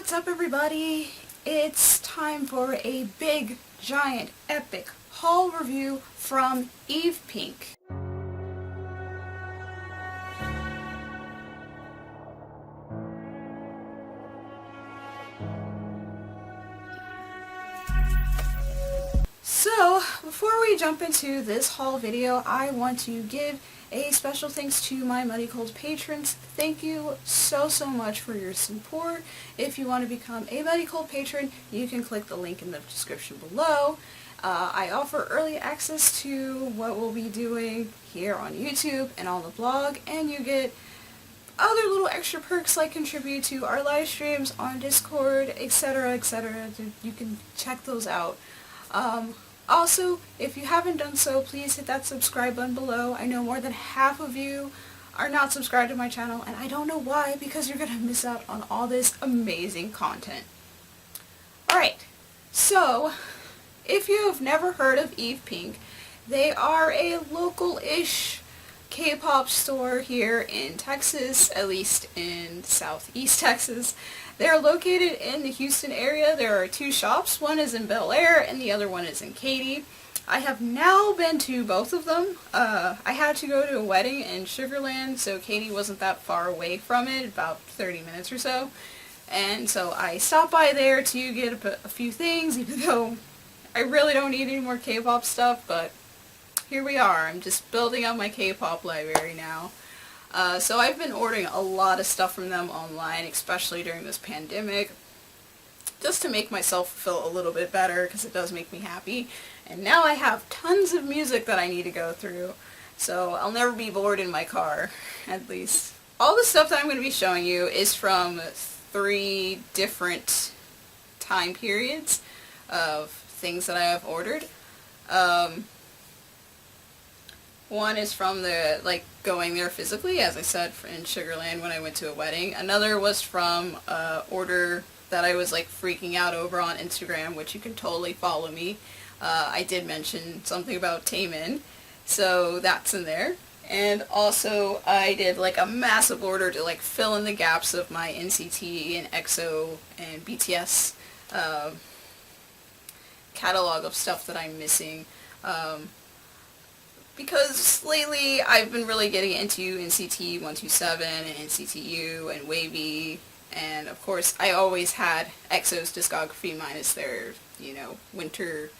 What's up, everybody? It's time for a big, giant, epic haul review from Epik. So, before we jump into this haul video, I want to give a special thanks to my Muddy Cold patrons. Thank you so much for your support. If you want to become a Muddy Cold patron, you can click the link in the description below. I offer early access to what we'll be doing here on YouTube and on the blog, and you get other little extra perks like contribute to our live streams on Discord, etc., etc. You can check those out. Also, if you haven't done so, please hit that subscribe button below. I know more than half of you are not subscribed to my channel, and I don't know why, because you're going to miss out on all this amazing content. Alright, so, if you have never heard of Epik, they are a local-ish K-pop store here in Texas, at least in southeast Texas. They are located in the Houston area. There are two shops. One is in Bellaire and the other one is in Katy. I have now been to both of them. I had to go to a wedding in Sugar Land, so Katy wasn't that far away from it, about 30 minutes or so. And so I stopped by there to get a few things, even though I really don't need any more K-pop stuff, but here we are. I'm just building up my K-pop library now. So I've been ordering a lot of stuff from them online, especially during this pandemic, just to make myself feel a little bit better, because it does make me happy. And now I have tons of music that I need to go through, so I'll never be bored in my car, at least. All the stuff that I'm going to be showing you is from 3 different time periods of things that I have ordered. One is from the, going there physically, as I said, in Sugar Land when I went to a wedding. Another was from an order that I was, freaking out over on Instagram, which you can totally follow me. I did mention something about Taemin, so that's in there. And also, I did, a massive order to, fill in the gaps of my NCT and EXO and BTS catalog of stuff that I'm missing. Because lately I've been really getting into NCT 127 and NCT U and Wavy, and of course I always had EXO's discography minus their, winter,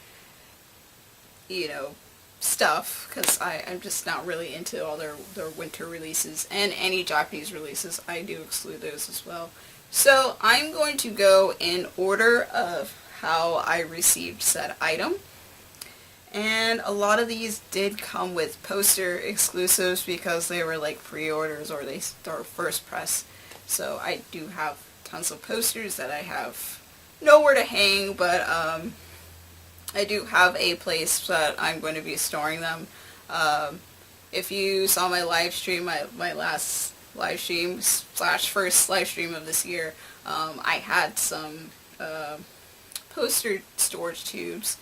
stuff, because I'm just not really into all their winter releases, and any Japanese releases, I do exclude those as well. So I'm going to go in order of how I received said item. And a lot of these did come with poster exclusives because they were pre-orders or first press. So I do have tons of posters that I have nowhere to hang, but I do have a place that I'm going to be storing them. If you saw my live stream, my last live stream / first live stream of this year, I had some poster storage tubes.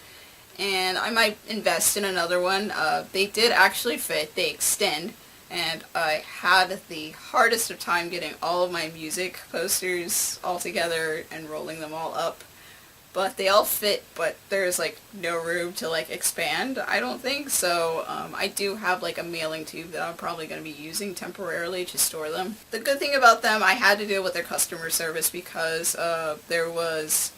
And I might invest in another one. They did actually fit, they extend, and I had the hardest of time getting all of my music posters all together and rolling them all up. But they all fit, but there's no room to expand, I don't think. So I do have a mailing tube that I'm probably going to be using temporarily to store them. The good thing about them, I had to deal with their customer service because there was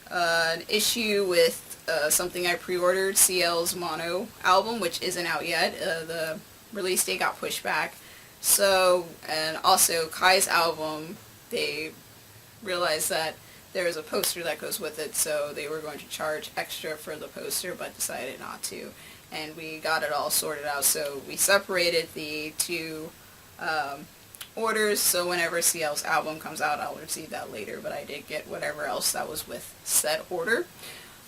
an issue with something I pre-ordered, CL's Mono album, which isn't out yet. The release date got pushed back. So, and also Kai's album, they realized that there is a poster that goes with it, so they were going to charge extra for the poster, but decided not to. And we got it all sorted out, so we separated the two orders, so whenever CL's album comes out, I'll receive that later, but I did get whatever else that was with said order.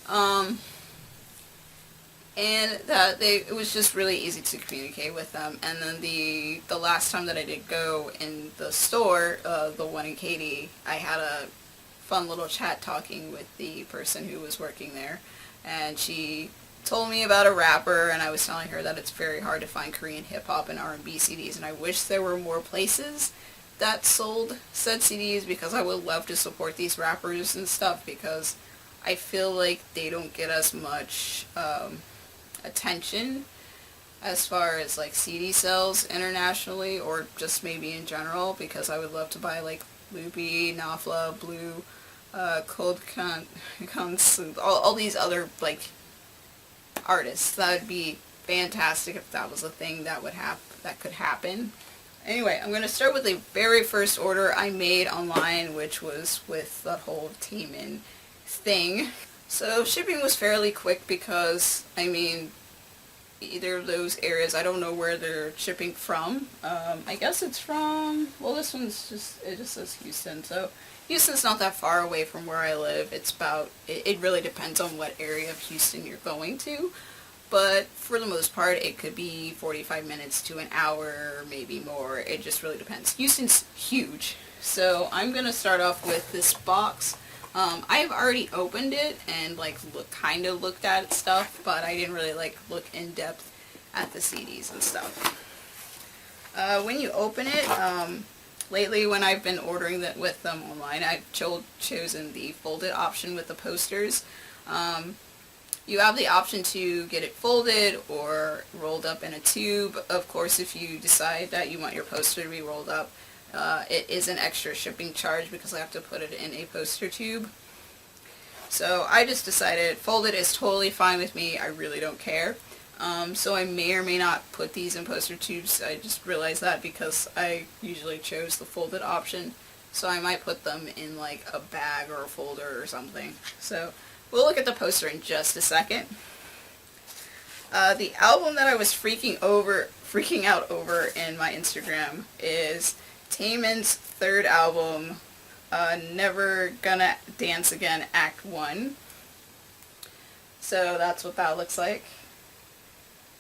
And it was just really easy to communicate with them. And then the last time that I did go in the store, the one in Katy, I had a fun little chat talking with the person who was working there, and she told me about a rapper, and I was telling her that it's very hard to find Korean hip-hop and R&B CDs, and I wish there were more places that sold said CDs because I would love to support these rappers and stuff, because I feel like they don't get as much attention as far as like CD sales internationally, or just maybe in general, because I would love to buy like Loopy, Nafla, Blue, Cold Cunts, all these other like artists. That would be fantastic if that was a thing that could happen. Anyway, I'm going to start with the very first order I made online, which was with the whole Taemin thing. So shipping was fairly quick because, I mean, either of those areas, I don't know where they're shipping from. I guess it's from, well, this one's just, it just says Houston, so Houston's not that far away from where I live. It's about, it really depends on what area of Houston you're going to, but for the most part, it could be 45 minutes to an hour, maybe more. It just really depends. Houston's huge, so I'm going to start off with this box. I have already opened it and like kind of looked at stuff, but I didn't really like look in depth at the CDs and stuff. When you open it, lately when I've been ordering that with them online, I've chosen the folded option with the posters. You have the option to get it folded or rolled up in a tube. Of course, if you decide that you want your poster to be rolled up, it is an extra shipping charge because I have to put it in a poster tube. So I just decided folded is totally fine with me. I really don't care. So I may or may not put these in poster tubes. I just realized that because I usually chose the folded option. So I might put them in like a bag or a folder or something. So we'll look at the poster in just a second. The album that I was freaking out over in my Instagram is Taemin's third album, Never Gonna Dance Again, Act 1. So that's what that looks like.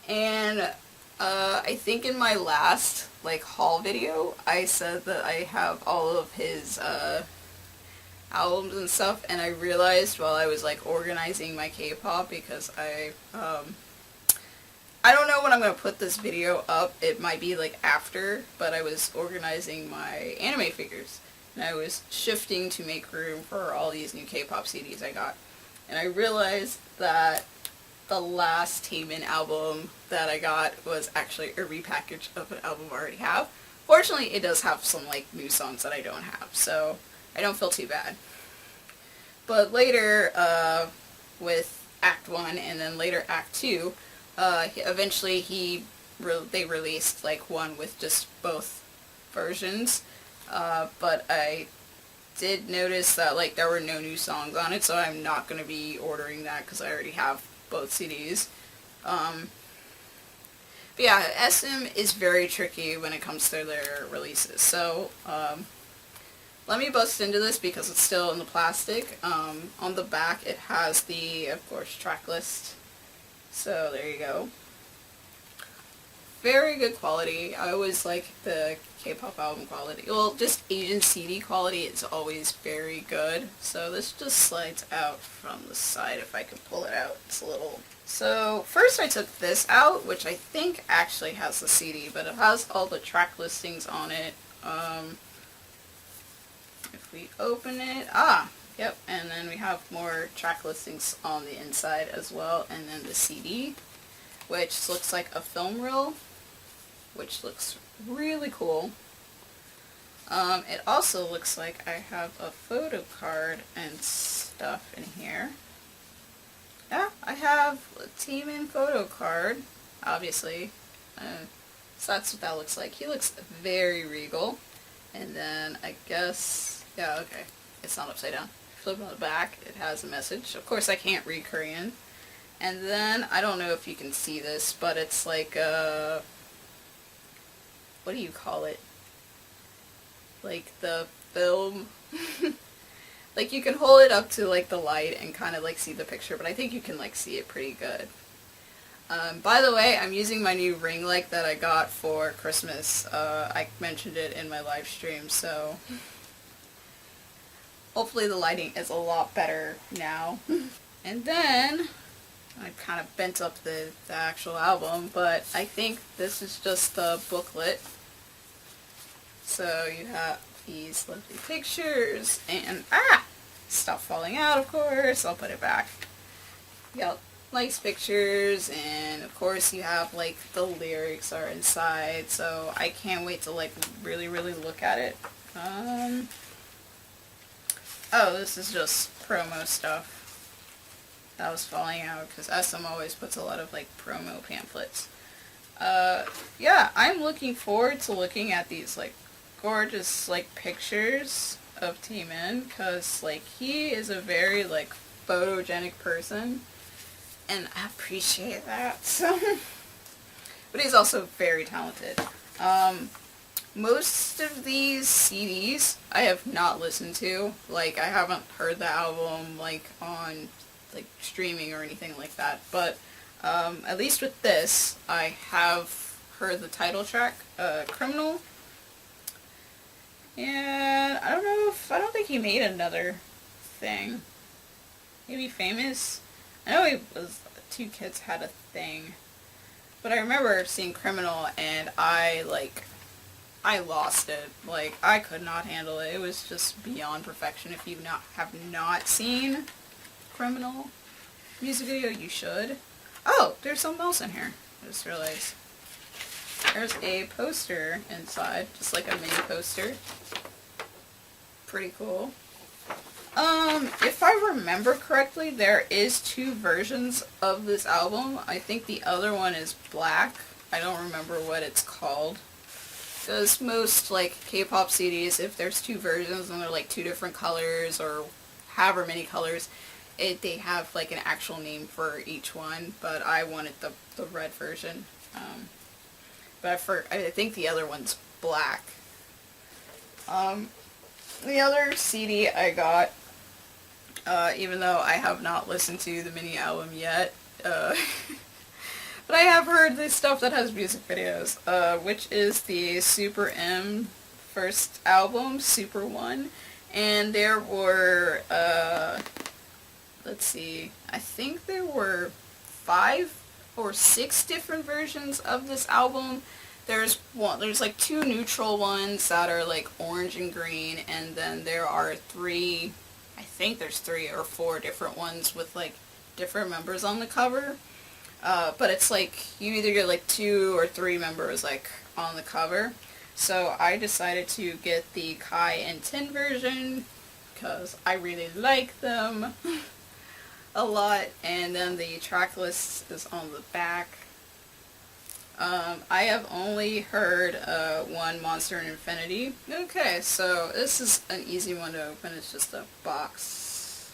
And I think in my last like haul video, I said that I have all of his albums and stuff, and I realized while I was like organizing my K-pop, because I don't know when I'm going to put this video up. It might be like after, but I was organizing my anime figures. And I was shifting to make room for all these new K-pop CDs I got. And I realized that the last Taemin album that I got was actually a repackage of an album I already have. Fortunately, it does have some like new songs that I don't have, so I don't feel too bad. But later, with Act 1 and then later Act 2, eventually they released like one with just both versions, but I did notice that like there were no new songs on it, so I'm not going to be ordering that because I already have both CDs. But yeah, SM is very tricky when it comes to their releases, so let me bust into this because it's still in the plastic. On the back it has the, of course, track list. So there you go. Very good quality. I always like the K-pop album quality. Well, just Asian CD quality is always very good. So this just slides out from the side if I can pull it out. It's a little... So first I took this out, which I think actually has the CD, but it has all the track listings on it. If we open it... Yep, and then we have more track listings on the inside as well, and then the CD, which looks like a film reel, which looks really cool. It also looks like I have a photo card and stuff in here. Yeah, I have a Taemin photo card, obviously. So that's what that looks like. He looks very regal. And then I guess, yeah, okay, it's not upside down. Flip on the back, it has a message. Of course I can't read Korean. And then, I don't know if you can see this, but it's like what do you call it? Like the film. Like you can hold it up to like the light and kind of like see the picture, but I think you can like see it pretty good. By the way, I'm using my new ring light that I got for Christmas. I mentioned it in my live stream, so hopefully the lighting is a lot better now. And then, I kind of bent up the actual album, but I think this is just the booklet. So you have these lovely pictures, and stop falling out, of course. I'll put it back. You got nice pictures, and of course you have like the lyrics are inside, so I can't wait to like really look at it. Oh, this is just promo stuff that was falling out because SM always puts a lot of like promo pamphlets. Yeah, I'm looking forward to looking at these like gorgeous like pictures of Taemin, because like he is a very like photogenic person, and I appreciate that. So, but he's also very talented. Most of these CDs I have not listened to. Like, I haven't heard the album like on like streaming or anything like that. But at least with this, I have heard the title track, Criminal. And I don't think he made another thing. Maybe Famous? I know Two Kids had a thing. But I remember seeing Criminal, and I lost it. Like, I could not handle it. It was just beyond perfection. If you have not seen Criminal music video, you should. Oh, there's something else in here. I just realized. There's a poster inside, just like a mini poster. Pretty cool. If I remember correctly, there is 2 versions of this album. I think the other one is black. I don't remember what it's called. Because most, like, K-pop CDs, if there's 2 versions and they're, like, 2 different colors or however many colors, they have, like, an actual name for each one. But I wanted the red version. But I think the other one's black. The other CD I got, even though I have not listened to the mini album yet, but I have heard the stuff that has music videos, which is the SuperM first album, Super 1, and there were, let's see, I think there were 5 or 6 different versions of this album. There's like 2 neutral ones that are like orange and green, and then there are 3, I think there's 3 or 4 different ones with like different members on the cover. But it's like you either get like 2 or 3 members like on the cover. So I decided to get the Kai and Tin version because I really like them a lot, and then the track list is on the back. I have only heard one, Monster and Infinity. Okay, so this is an easy one to open. It's just a box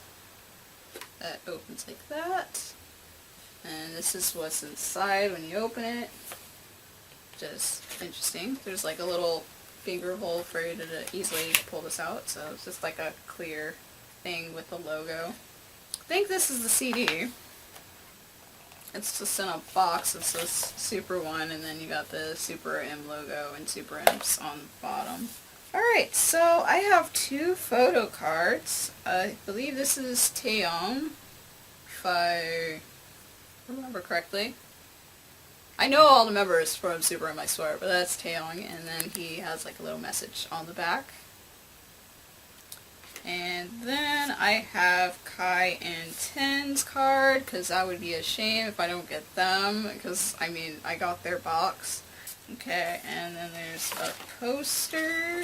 that opens like that. And this is what's inside when you open it. Just interesting. There's like a little finger hole for you to easily pull this out. So it's just like a clear thing with the logo. I think this is the CD. It's just in a box. It says Super 1, and then you got the SuperM logo and SuperM's on the bottom. Alright, so I have 2 photo cards. I believe this is Taemin, if I remember correctly. I know all the members from SuperM, I swear, but that's Taemin, and then he has like a little message on the back. And then I have Kai and Tin's card, because that would be a shame if I don't get them, because, I mean, I got their box. Okay, and then there's a poster.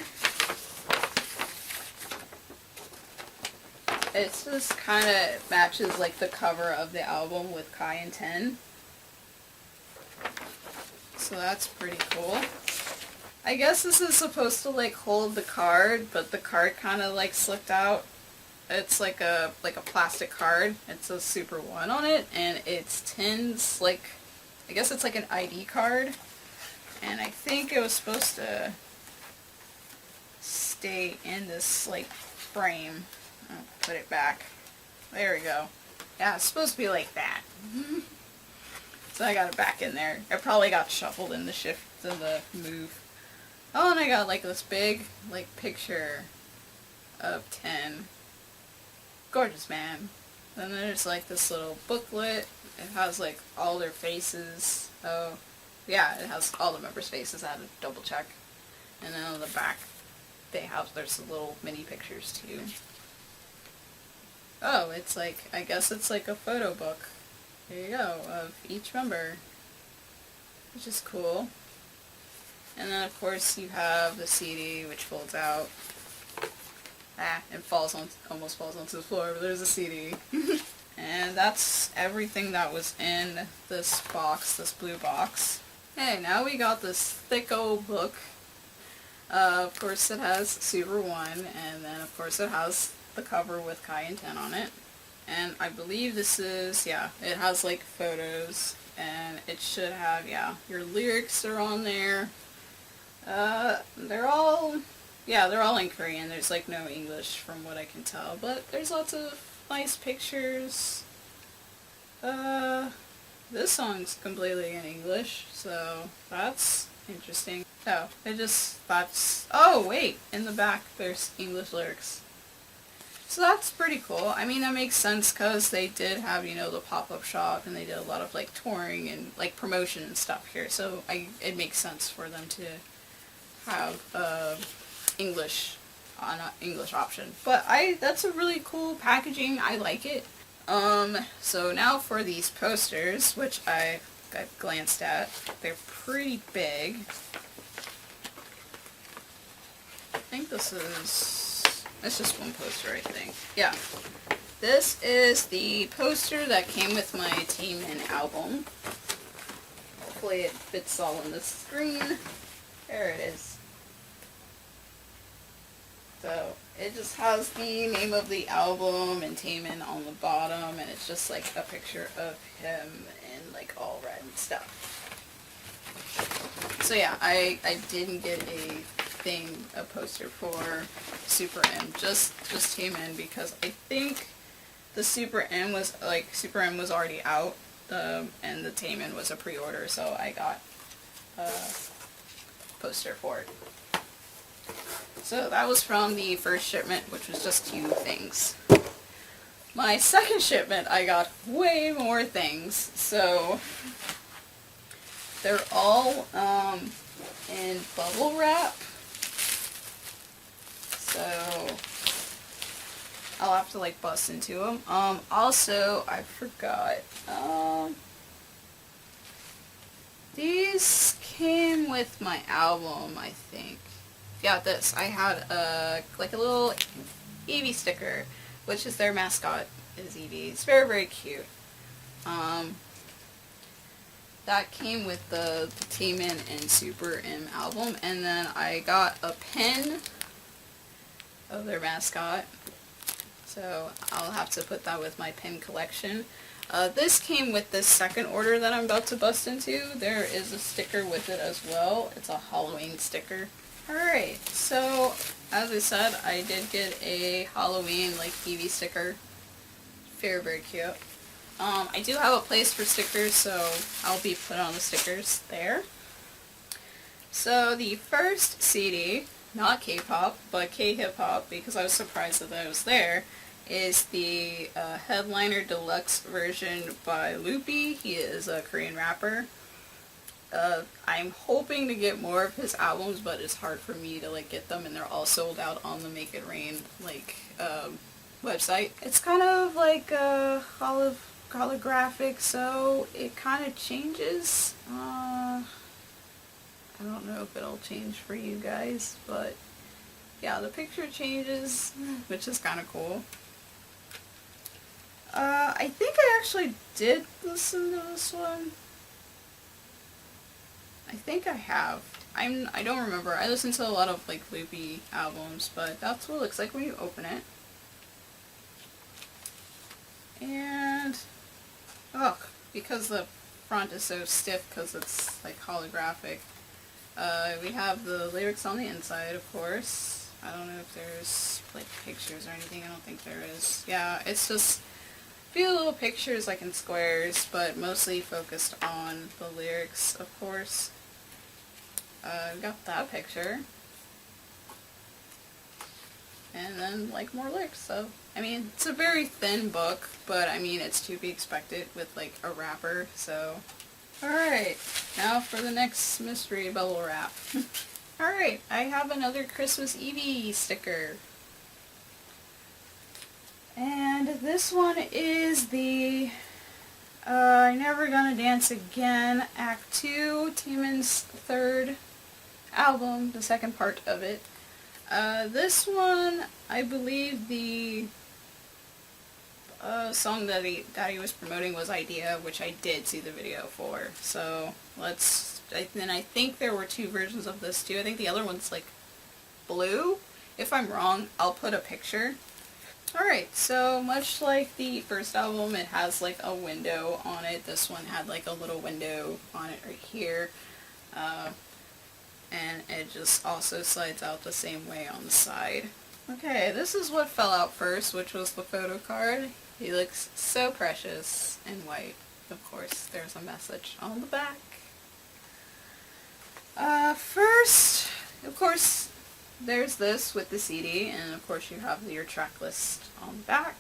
It just kind of matches, like, the cover of the album with Kai and Tin. So that's pretty cool. I guess this is supposed to like hold the card, but the card kind of like slipped out. It's like a plastic card. It says Super 1 on it, and it's Tin's, like, I guess it's like an ID card. And I think it was supposed to stay in this like frame. I'll put it back. There we go. Yeah, it's supposed to be like that. So I got it back in there. It probably got shuffled in the shift of the move. Oh, and I got like this big like picture of Tin. Gorgeous man. Then there's like this little booklet. It has like all their faces. Oh, yeah, it has all the members' faces. I had to double check. And then on the back, there's little mini pictures too. Oh, it's like, I guess it's like a photo book. There you go, of each member, which is cool. And then of course you have the CD, which folds out. It almost falls onto the floor, but there's a CD. And that's everything that was in this box, this blue box. Hey, now we got this thick old book. Of course it has Super 1, and then of course it has the cover with Kai and 10 on it. And I believe this is, yeah, it has like photos, and it should have, yeah, your lyrics are on there. They're all in Korean. There's like no English from what I can tell, but there's lots of nice pictures. This song's completely in English, so that's interesting. Oh wait, in the back there's English lyrics. So that's pretty cool. I mean, that makes sense because they did have, you know, the pop-up shop, and they did a lot of like touring and like promotion and stuff here, so it makes sense for them to have English option. But that's a really cool packaging. I like it. So now for these posters, which I've glanced at. They're pretty big. I think it's just one poster, I think. Yeah. This is the poster that came with my Taemin album. Hopefully it fits all on the screen. There it is. So it just has the name of the album and Taemin on the bottom, and it's just like a picture of him in like all red and stuff. So yeah, I didn't get a poster for SuperM, just Taemin, because I think the SuperM was already out, and the Taemin was a pre-order, so I got a poster for it. So that was from the first shipment, which was just 2 things. My second shipment, I got way more things. So they're all in bubble wrap. So I'll have to like bust into them. Also, I forgot. These came with my album, I think. Yeah, this. I had like a little Evie sticker, which is their mascot, is Evie. It's very, very cute. That came with the Taemin and SuperM album, and then I got a pin of their mascot. So I'll have to put that with my pin collection. This came with this second order that I'm about to bust into. There is a sticker with it as well. It's a Halloween sticker. Alright, so as I said, I did get a Halloween like Evie sticker. Very, very cute. I do have a place for stickers, so I'll be putting on the stickers there. So the first CD, not K-pop, but K-hip-hop, because I was surprised that it was there, is the Headliner Deluxe version by Loopy. He is a Korean rapper. I'm hoping to get more of his albums, but it's hard for me to like get them, and they're all sold out on the Make It Rain like website. It's kind of like holographic, so it kind of changes. I don't know if it'll change for you guys, but yeah, the picture changes, which is kind of cool. I think I actually did listen to this one. I think I have. I don't remember. I listen to a lot of like Loopy albums, but that's what it looks like when you open it. And because the front is so stiff because it's like holographic, we have the lyrics on the inside, of course. I don't know if there's like pictures or anything. I don't think there is. Yeah, it's just a few little pictures like in squares, but mostly focused on the lyrics, of course. We got that picture. And then like more lyrics, so I mean, it's a very thin book, but I mean, it's to be expected with like a wrapper, so. Alright, now for the next mystery bubble wrap. Alright, I have another Christmas Evie sticker. And this one is the I Never Gonna Dance Again Act 2, Taemin's third album, the second part of it. This one, I believe the song that he was promoting was Idea, which I did see the video for. So then I think there were two versions of this too. I think the other one's like blue. If I'm wrong, I'll put a picture. Alright, so much like the first album, it has like a window on it. This one had like a little window on it right here. And it just also slides out the same way on the side. Okay, this is what fell out first, which was the photo card. He looks so precious in white. Of course, there's a message on the back. First, of course, there's this with the CD, and of course you have your track list on the back.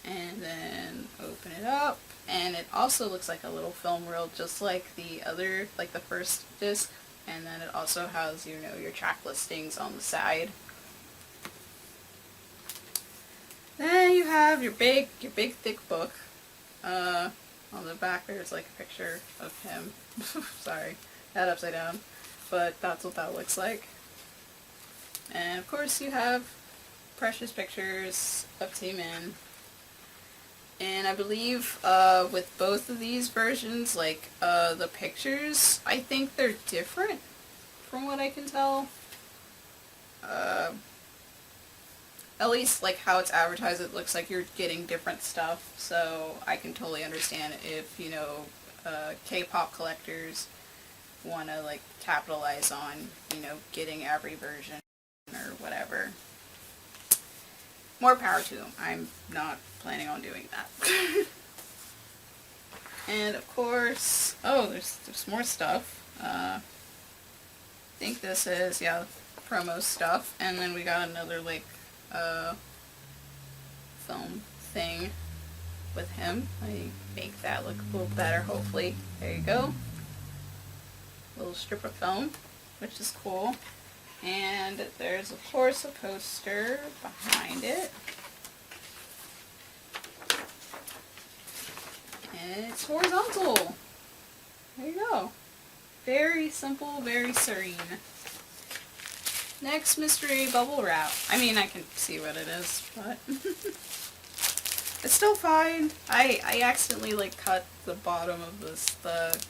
And then open it up, and it also looks like a little film reel, just like the other, like the first disc. And then it also has, you know, your track listings on the side. Then you have your big thick book. On the back there's like a picture of him. Sorry, that upside down. But that's what that looks like. And of course you have precious pictures of Taemin. And I believe with both of these versions, like the pictures, I think they're different from what I can tell. At least like how it's advertised, it looks like you're getting different stuff. So I can totally understand if, you know, K-pop collectors want to like capitalize on, you know, getting every version or whatever. More power to them. I'm not planning on doing that. And of course, oh, there's more stuff. I think this is, yeah, promo stuff. And then we got another like film thing with him. I make that look a little better, hopefully. There you go. Little strip of film, which is cool. And there's of course a poster behind it. And it's horizontal. There you go. Very simple, very serene. Next, mystery bubble wrap. I mean, I can see what it is, but it's still fine. I accidentally like cut the bottom of the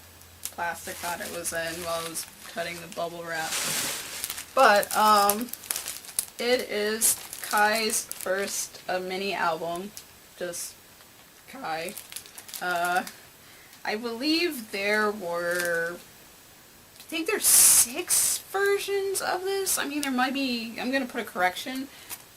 plastic that it was in while I was cutting the bubble wrap. But it is Kai's first mini album, just Kai. I believe there were, I think there's 6 versions of this. I mean, there might be, I'm going to put a correction.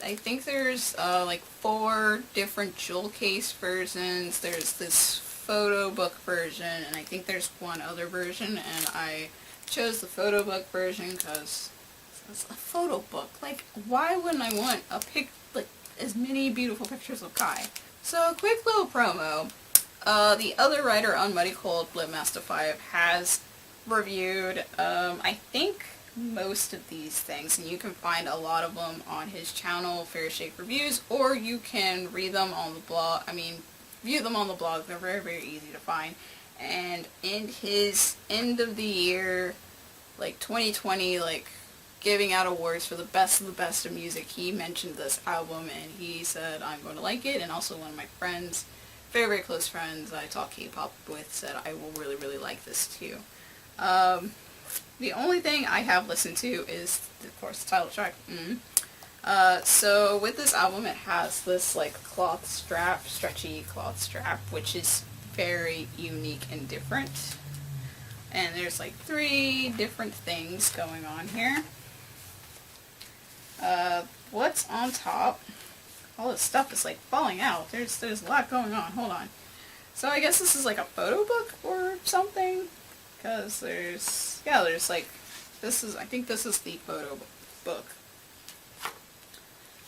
I think there's like 4 different jewel case versions. There's this photo book version, and I think there's one other version, and I chose the photo book version because it's a photo book. Like, why wouldn't I want like as many beautiful pictures of Kai? So, quick little promo. The other writer on Muddy Cold, Blvd, has reviewed, I think, most of these things, and you can find a lot of them on his channel, Fair Shake Reviews, or you can read them on the blog. I mean, view them on the blog. They're very, very easy to find. And in his end of the year, like 2020, like giving out awards for the best of the best of music, he mentioned this album, and he said, I'm going to like it. And also one of my friends, very, very close friends I talk K-pop with, said I will really, really like this too. The only thing I have listened to is, of course, the title track. So with this album, it has this like cloth strap, stretchy cloth strap, which is very unique and different. And there's like 3 different things going on here. What's on top? All this stuff is like falling out. There's a lot going on. Hold on. So I guess this is like a photo book or something, because there's like, this is, I think this is the photo book.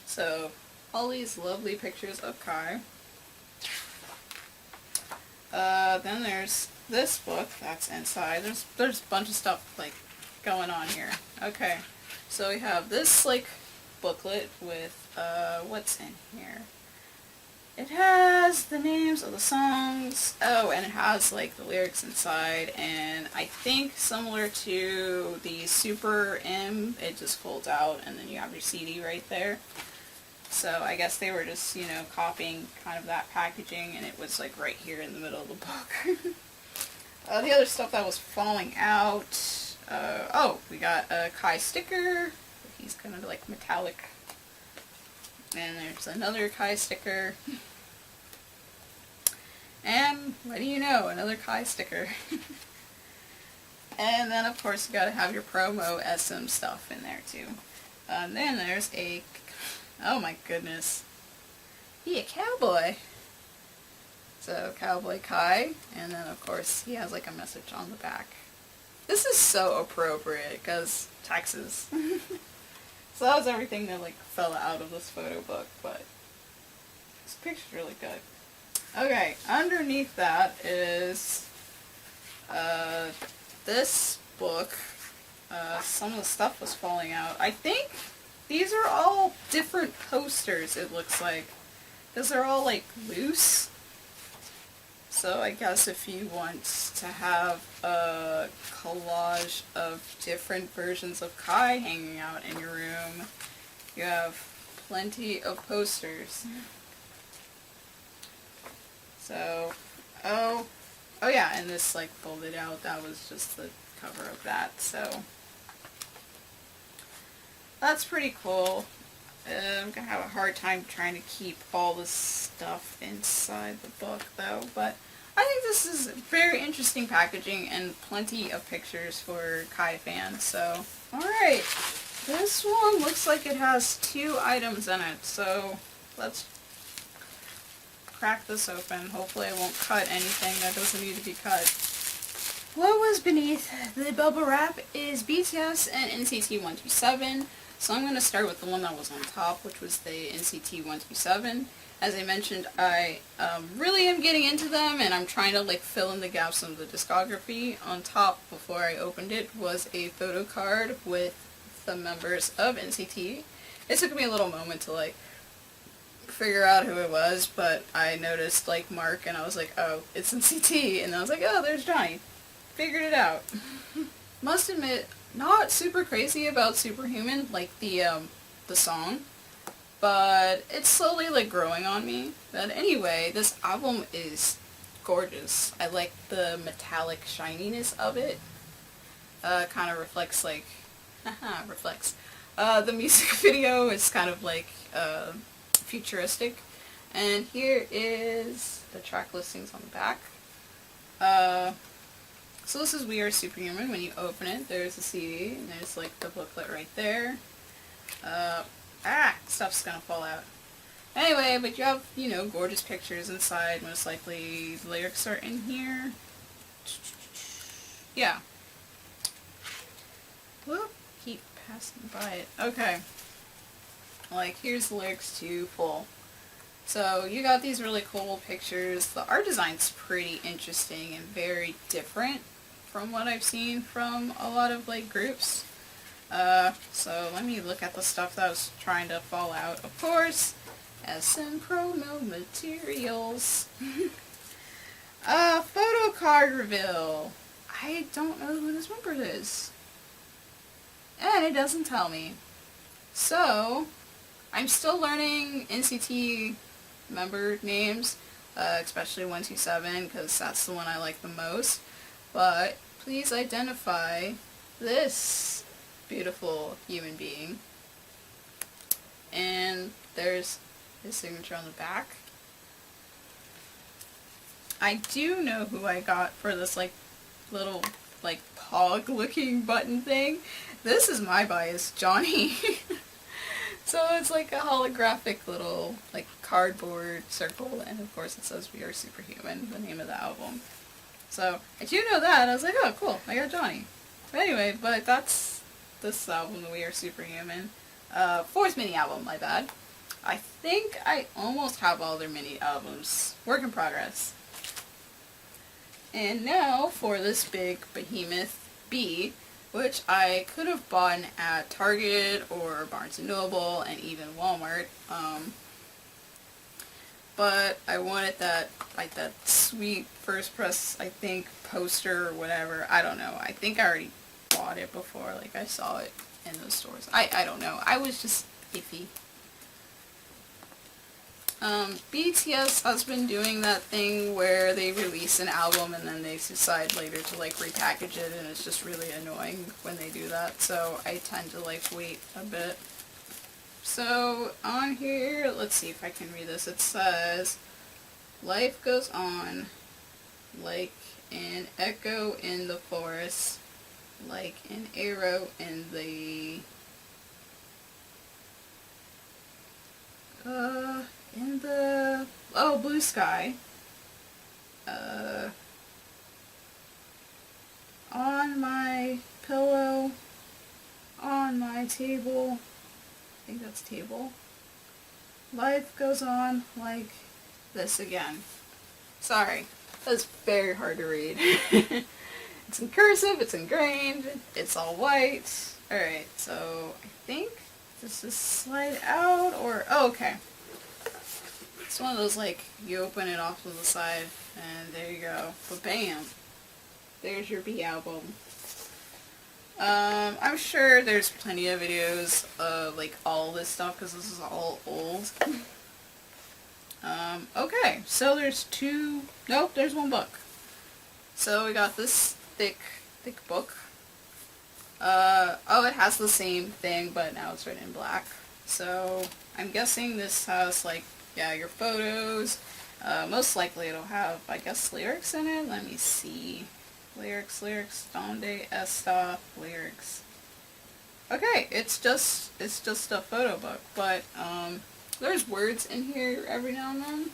So all these lovely pictures of Kai. Then there's this book that's inside. There's a bunch of stuff like going on here. Okay, so we have this like booklet with what's in here. It has the names of the songs, oh, and it has like the lyrics inside, and I think similar to the SuperM, it just folds out and then you have your CD right there. So I guess they were just, you know, copying kind of that packaging, and it was like right here in the middle of the book. The other stuff that was falling out, oh, we got a Kai sticker. He's kind of like metallic. And there's another Kai sticker. And what do you know, another Kai sticker. And then of course you gotta have your promo SM stuff in there too. And then there's a, oh my goodness, he a cowboy. So Cowboy Kai, and then of course he has like a message on the back. This is so appropriate because Texas. So that was everything that like fell out of this photo book, but this picture's really good. Okay, underneath that is this book. Some of the stuff was falling out. I think these are all different posters, it looks like. Because they're all like loose. So I guess if you want to have a collage of different versions of Kai hanging out in your room, you have plenty of posters. So, oh yeah, and this like folded out, that was just the cover of that, so that's pretty cool. I'm gonna have a hard time trying to keep all this stuff inside the book though, but I think this is very interesting packaging and plenty of pictures for Kai fans, so alright. This one looks like it has 2 items in it, so let's crack this open. Hopefully I won't cut anything that doesn't need to be cut. What was beneath the bubble wrap is BTS and NCT 127. So I'm going to start with the one that was on top, which was the NCT 127. As I mentioned, I really am getting into them, and I'm trying to like fill in the gaps of the discography. On top, before I opened it, was a photo card with the members of NCT. It took me a little moment to like figure out who it was, but I noticed like Mark, and I was like, oh, it's NCT, and I was like, oh, there's Johnny. Figured it out. Must admit, not super crazy about Superhuman, like the song, but it's slowly like growing on me. But anyway, this album is gorgeous. I like the metallic shininess of it. Kind of reflects like, reflects. The music video is kind of like futuristic. And here is the track listings on the back. So this is We Are Superhuman. When you open it, there's a CD, and there's like the booklet right there. Stuff's gonna fall out. Anyway, but you have, you know, gorgeous pictures inside. Most likely the lyrics are in here. Yeah. Whoop, keep passing by it. Okay. Like, here's the lyrics to Full. So you got these really cool pictures. The art design's pretty interesting and very different from what I've seen from a lot of like groups. So let me look at the stuff that was trying to fall out. Of course, SM promo materials. Photo card reveal. I don't know who this member is. And it doesn't tell me. So, I'm still learning NCT member names, especially 127, because that's the one I like the most. But please identify this beautiful human being. And there's his signature on the back. I do know who I got for this like little like pog looking button thing. This is my bias, Johnny. So it's like a holographic little like cardboard circle, and of course it says We Are Superhuman, the name of the album. So I do know that. I was like, oh cool, I got Johnny. But anyway, but that's this album, We Are Superhuman. 4th mini album, my bad. I think I almost have all their mini albums. Work in progress. And now for this big behemoth B, which I could have bought at Target or Barnes & Noble and even Walmart. But I wanted that, like that sweet first press, I think, poster or whatever. I don't know. I think I already bought it before. Like, I saw it in those stores. I don't know. I was just iffy. BTS has been doing that thing where they release an album and then they decide later to like repackage it, and it's just really annoying when they do that, so I tend to like wait a bit. So on here, let's see if I can read this. It says, life goes on like an echo in the forest, like an arrow in the blue sky, on my pillow, on my table, I think that's table, life goes on like this again. Sorry, that's very hard to read. It's in cursive, it's ingrained, it's all white. Alright, so I think this is slide out, or, oh, okay. It's one of those, like, you open it off to the side, and there you go. But bam! There's your B album. I'm sure there's plenty of videos of, like, all this stuff, because this is all old. Okay, so there's there's one book. So we got this thick book. Oh, it has the same thing, but now it's written in black. So I'm guessing this has, like, yeah, your photos. Most likely it'll have, I guess, lyrics in it. Let me see. Lyrics, donde esta lyrics. Okay, it's just a photo book, but there's words in here every now and then.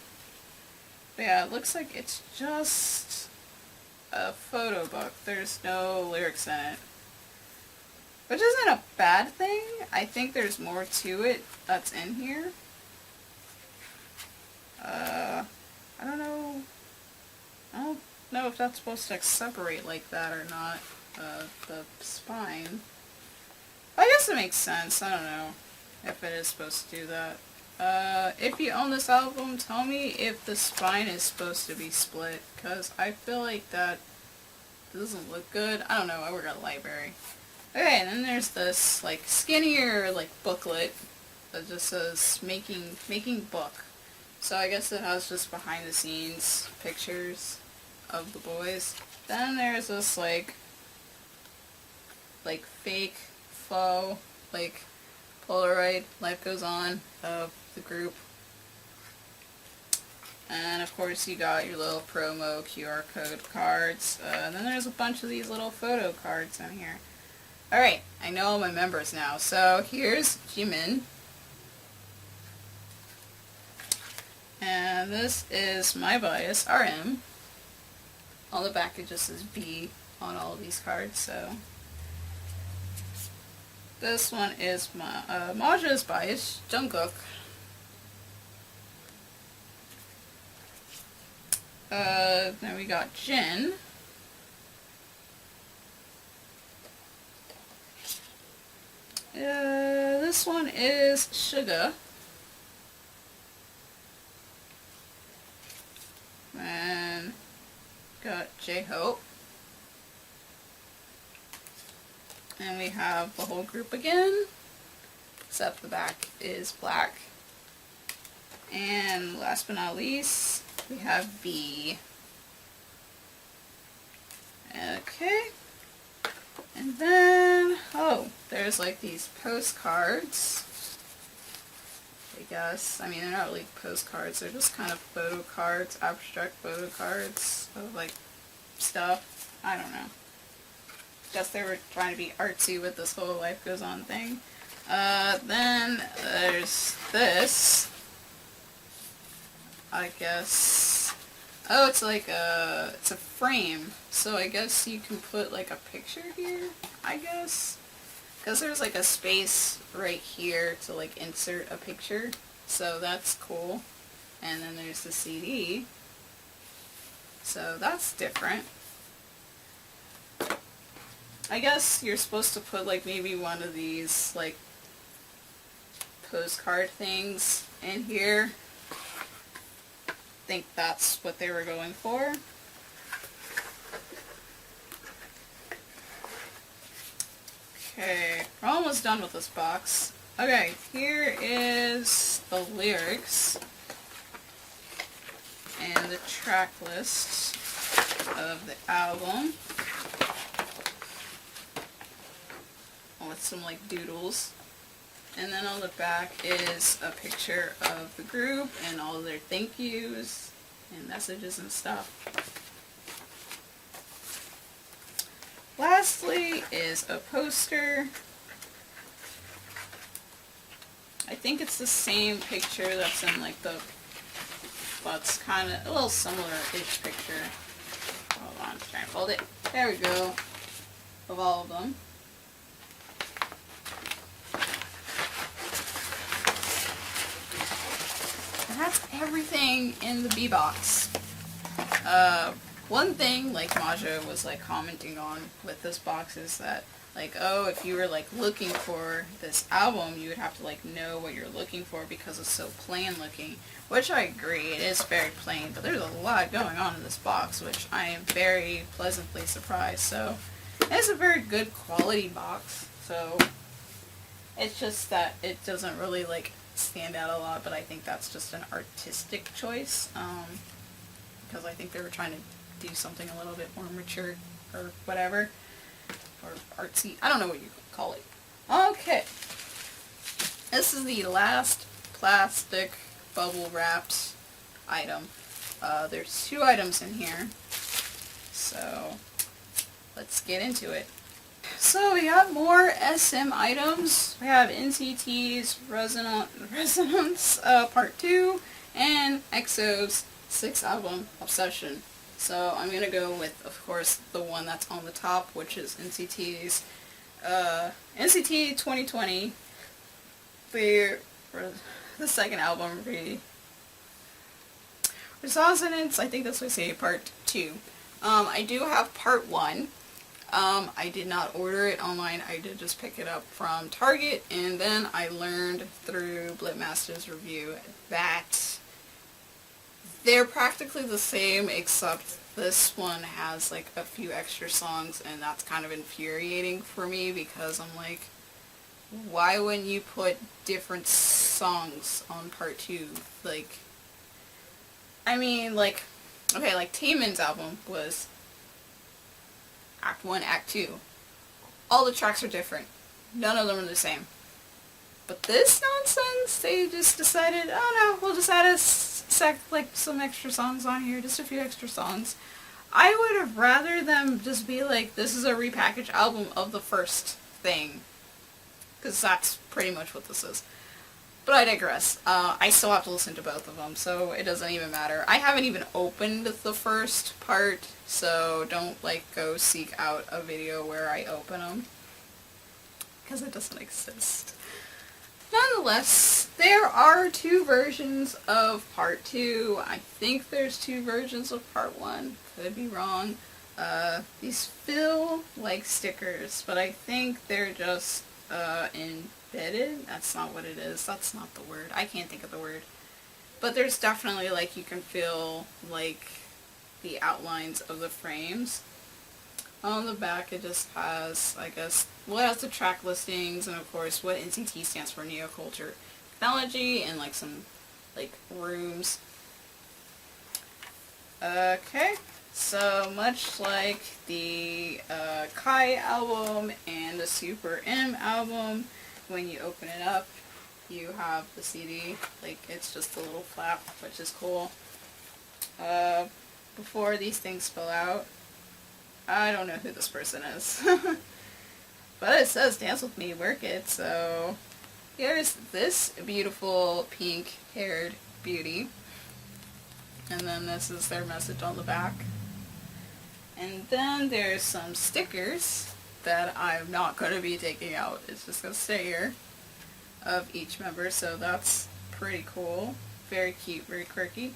But yeah, it looks like it's just a photo book. There's no lyrics in it. Which isn't a bad thing. I think there's more to it that's in here. I don't know. I don't know if that's supposed to separate like that or not. The spine. I guess it makes sense. I don't know if it is supposed to do that. If you own this album, tell me if the spine is supposed to be split, because I feel like that doesn't look good. I don't know. I work at a library. Okay, and then there's this, like, skinnier, like, booklet that just says making book. So I guess it has just behind the scenes pictures of the boys. Then there's this, like fake faux, like, Polaroid Life Goes On of the group. And of course you got your little promo QR code cards. And then there's a bunch of these little photo cards in here. Alright, I know all my members now. So here's Jimin. And this is my bias, RM. On the back it just says B on all of these cards, so. This one is my Maja's bias, Jungkook. Then we got Jin. This one is Suga. And got J-Hope. And we have the whole group again, except the back is black. And last but not least, we have V. Okay. And then, oh, there's like these postcards. I guess. I mean, they're not really postcards, they're just kind of photo cards, abstract photo cards of like stuff. I don't know. Guess they were trying to be artsy with this whole Life Goes On thing. Then there's this. I guess. Oh, it's like it's a frame. So I guess you can put like a picture here, I guess. Because there's like a space right here to like insert a picture. So that's cool. And then there's the CD. So that's different. I guess you're supposed to put like maybe one of these like postcard things in here. I think that's what they were going for. Okay, we're almost done with this box. Okay, here is the lyrics and the track list of the album. With some like doodles. And then on the back is a picture of the group and all their thank yous and messages and stuff. Lastly is a poster. I think it's the same picture that's in like the, well, it's kind of a little similar-ish picture. Hold on, try and fold it. There we go. Of all of them. And that's everything in the B box. One thing like Maja was like commenting on with this box is that like, oh, if you were like looking for this album, you would have to like know what you're looking for because it's so plain looking, which I agree, it is very plain, but there's a lot going on in this box, which I am very pleasantly surprised. So it's a very good quality box, so it's just that it doesn't really like stand out a lot, but I think that's just an artistic choice, because I think they were trying to do something a little bit more mature or whatever, or artsy. I don't know what you call it. Okay, this is the last plastic bubble wrapped item. There's 2 items in here, so let's get into it. So we have more SM items. We have NCT's Resonance Part 2 and EXO's 6th album, Obsession. So I'm going to go with, of course, the one that's on the top, which is NCT's NCT 2020, the second album, Resonance, I think that's what I say, Part 2. I do have Part 1. I did not order it online, I did just pick it up from Target, and then I learned through Blipmaster's review that they're practically the same, except this one has like a few extra songs, and that's kind of infuriating for me because I'm like, why wouldn't you put different songs on Part 2? Like, I mean, like, okay, like Taemin's album was Act 1, Act 2. All the tracks are different. None of them are the same. But this nonsense, they just decided, oh no, we'll just add like some extra songs on here, just a few extra songs. I would have rather them just be like, this is a repackaged album of the first thing. Because that's pretty much what this is. But I digress. I still have to listen to both of them, so it doesn't even matter. I haven't even opened the first part, so don't like go seek out a video where I open them. Because it doesn't exist. Nonetheless, there are 2 versions of Part 2. I think there's 2 versions of Part 1. Could be wrong. These feel like stickers, but I think they're just embedded. That's not what it is. That's not the word. I can't think of the word. But there's definitely like you can feel like the outlines of the frames. On the back it just has, I guess, what has the track listings and of course what NCT stands for, Neoculture Technology, and like some like rooms. Okay, so much like the Kai album and the SuperM album, when you open it up you have the CD, like it's just a little flap, which is cool. Before these things spill out, I don't know who this person is. But it says Dance With Me, Work It, so here's this beautiful pink-haired beauty. And then this is their message on the back. And then there's some stickers that I'm not going to be taking out. It's just going to stay here, of each member, so that's pretty cool. Very cute, very quirky.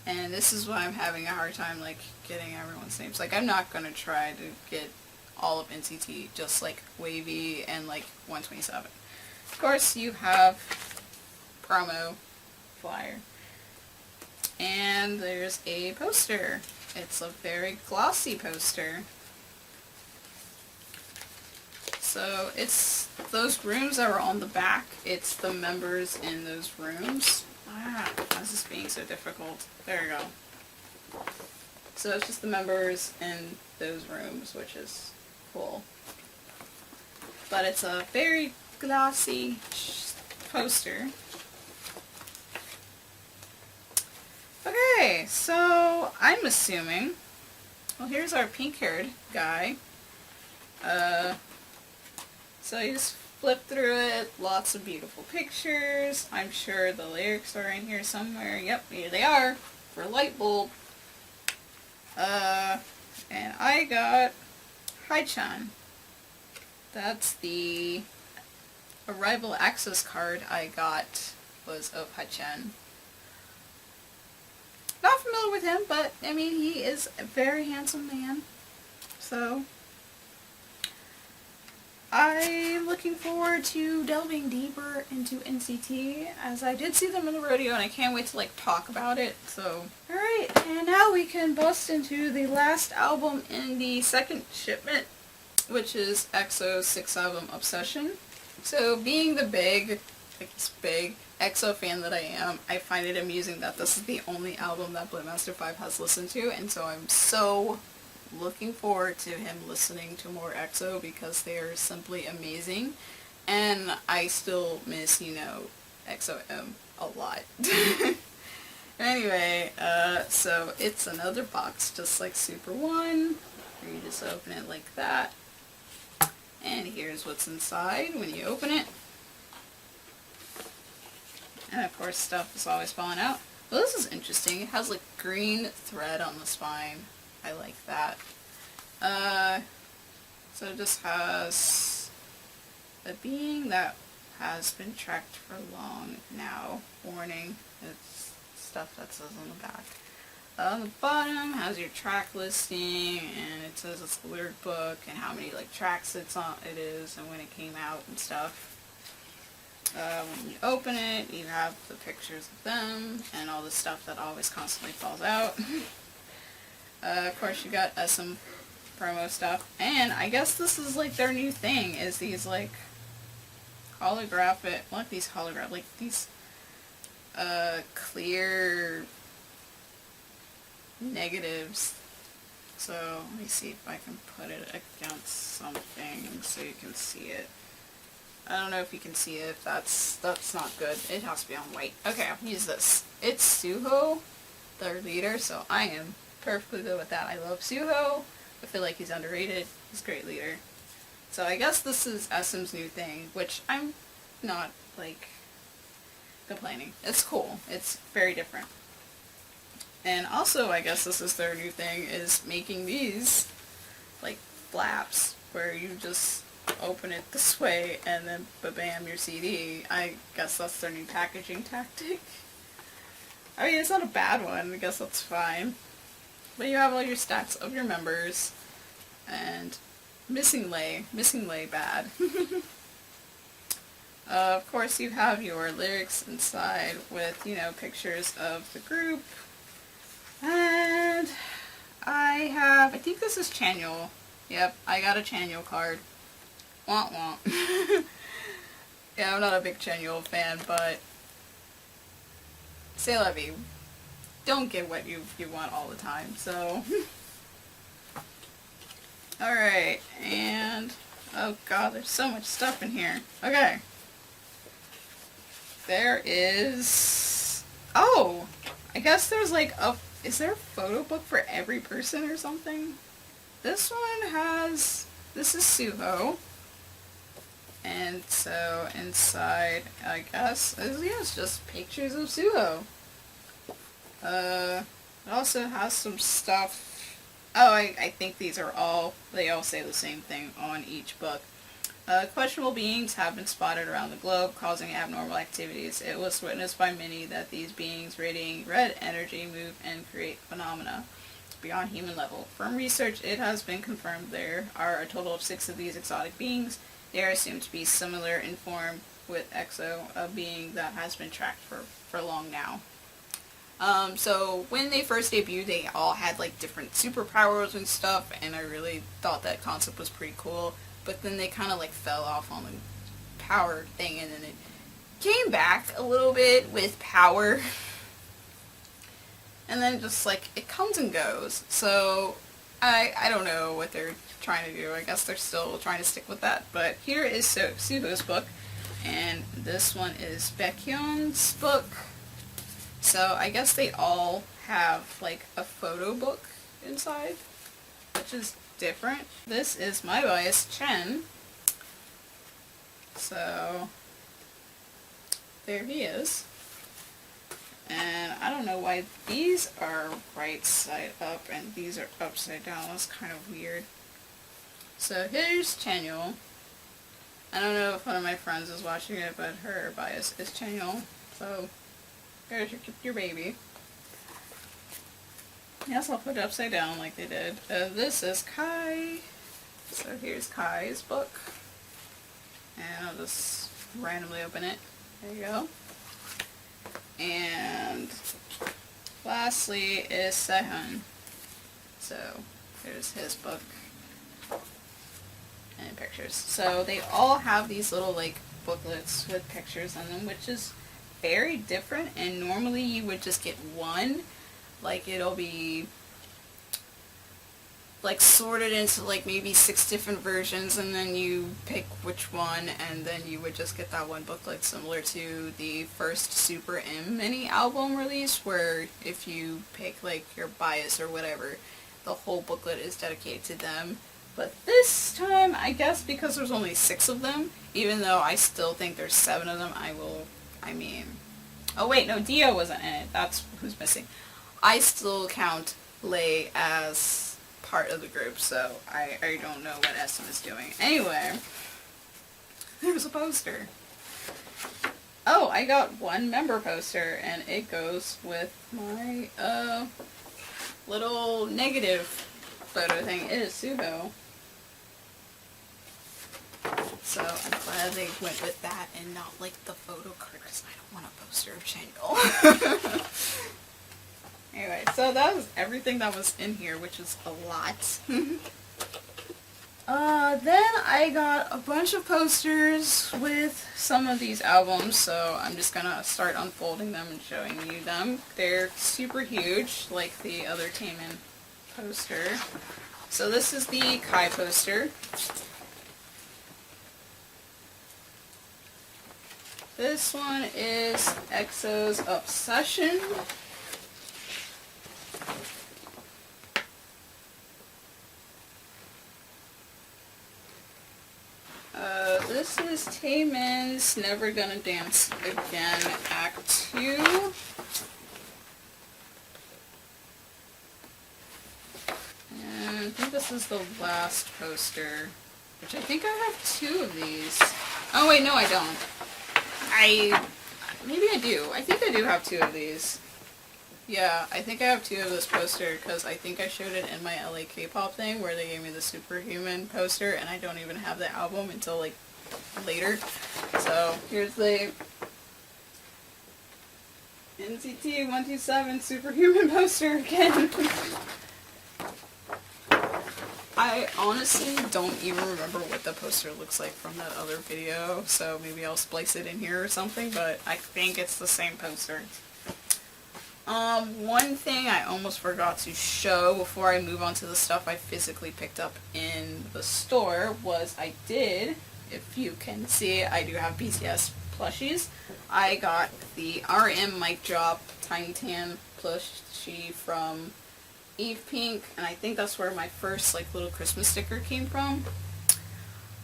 And this is why I'm having a hard time like getting everyone's names. Like, I'm not going to try to get all of NCT, just like Wavy and like 127. Of course, you have promo flyer. And there's a poster. It's a very glossy poster. So it's those rooms that are on the back. It's the members in those rooms. Ah, why is this being so difficult? There we go. So it's just the members in those rooms, which is cool. But it's a very glossy poster. Okay, so I'm assuming, well, here's our pink-haired guy. So you just flip through it, lots of beautiful pictures. I'm sure the lyrics are in here somewhere. Yep, here they are, for Light Bulb. And I got Haichan. That's the arrival access card I got was of Haichan. Not familiar with him, but I mean, he is a very handsome man. So I'm looking forward to delving deeper into NCT, as I did see them in the rodeo and I can't wait to like talk about it. So alright, and now we can bust into the last album in the second shipment, which is EXO's 6th album, Obsession. So being the big EXO fan that I am, I find it amusing that this is the only album that Blindmaster 5 has listened to, and so I'm so looking forward to him listening to more EXO because they are simply amazing, and I still miss, you know, EXO-M a lot. Anyway, so it's another box just like Super 1, where you just open it like that, and here's what's inside when you open it. And of course stuff is always falling out. Well, this is interesting. It has like green thread on the spine. I like that. So it just has a being that has been tracked for long now. Warning. It's stuff that says on the back. On the bottom has your track listing, and it says it's a lyric book and how many like tracks it is and when it came out and stuff. When you open it, you have the pictures of them and all the stuff that always constantly falls out. Of course, you got some promo stuff, and I guess this is like their new thing, is these like holographic, not these holographic, like these clear negatives. So let me see if I can put it against something so you can see it. I don't know if you can see it. That's not good. It has to be on white. Okay, I'll use this. It's Suho, their leader, so I am perfectly good with that. I love Suho. I feel like he's underrated. He's a great leader. So I guess this is SM's new thing, which I'm not, like, complaining. It's cool. It's very different. And also, I guess this is their new thing, is making these, like, flaps, where you just open it this way and then ba-bam, your CD. I guess that's their new packaging tactic. I mean, it's not a bad one. I guess that's fine. But you have all your stats of your members, and missing lay bad. Of course, you have your lyrics inside with, you know, pictures of the group. And I think this is Chanyeol. Yep, I got a Chanyeol card. Womp womp. Yeah, I'm not a big Chanyeol fan, but c'est la vie. Don't get what you want all the time, so. Alright, and oh god, there's so much stuff in here. Okay. There is, oh, I guess there's like is there a photo book for every person or something? This one has, this is Suho. And so inside, I guess, it's just pictures of Suho. It also has some stuff. Oh, I think these are all, they all say the same thing on each book. Questionable beings have been spotted around the globe, causing abnormal activities. It was witnessed by many that these beings radiating red energy move and create phenomena. beyond human level. From research, it has been confirmed there are a total of 6 of these exotic beings. They are assumed to be similar in form with EXO, a being that has been tracked for long now. So when they first debuted, they all had like different superpowers and stuff, and I really thought that concept was pretty cool. But then they kind of like fell off on the power thing, and then it came back a little bit with power. And then just like it comes and goes. So I don't know what they're trying to do. I guess they're still trying to stick with that. But here is Suho's book, and this one is Baekhyun's book. So I guess they all have like a photo book inside, which is different. This is my bias, Chen. So there he is. And I don't know why these are right side up and these are upside down. That's kind of weird. So here's Chanyeol. I don't know if one of my friends is watching it, but her bias is Chanyeol. So there's your baby. Yes, I'll put it upside down like they did. This is Kai. So here's Kai's book. And I'll just randomly open it. There you go. And lastly is Sehun. So here's his book and pictures. So they all have these little like booklets with pictures in them, which is very different, and normally you would just get one. Like it'll be like sorted into like maybe 6 different versions, and then you pick which one, and then you would just get that one booklet, similar to the first SuperM mini album release, where if you pick like your bias or whatever, the whole booklet is dedicated to them. But this time, I guess because there's only 6 of them, even though I still think there's 7 of them, oh wait, no, Dio wasn't in it, that's who's missing. I still count Lay as part of the group, so I don't know what SM is doing. Anyway, there's a poster. Oh, I got one member poster, and it goes with my little negative photo thing. It is Suho. So I'm glad they went with that and not like the photo card, because I don't want a poster of Chanyeol. Anyway, so that was everything that was in here, which is a lot. Then I got a bunch of posters with some of these albums, so I'm just gonna start unfolding them and showing you them. They're super huge, like the other Taemin poster. So this is the Kai poster. This one is EXO's Obsession. This is Taemin's Never Gonna Dance Again Act 2. And I think this is the last poster, which I think I have 2 of these. Oh wait, no I don't. Maybe I do. I think I do have 2 of these. Yeah, I think I have 2 of this poster, because I think I showed it in my LA K-pop thing where they gave me the Superhuman poster, and I don't even have the album until like later. So here's the NCT 127 Superhuman poster again. I honestly don't even remember what the poster looks like from that other video, so maybe I'll splice it in here or something, but I think it's the same poster. One thing I almost forgot to show before I move on to the stuff I physically picked up in the store was I did, if you can see, I do have BTS plushies. I got the RM Mic Drop Tiny Tan plushie from Epik, and I think that's where my first like little Christmas sticker came from.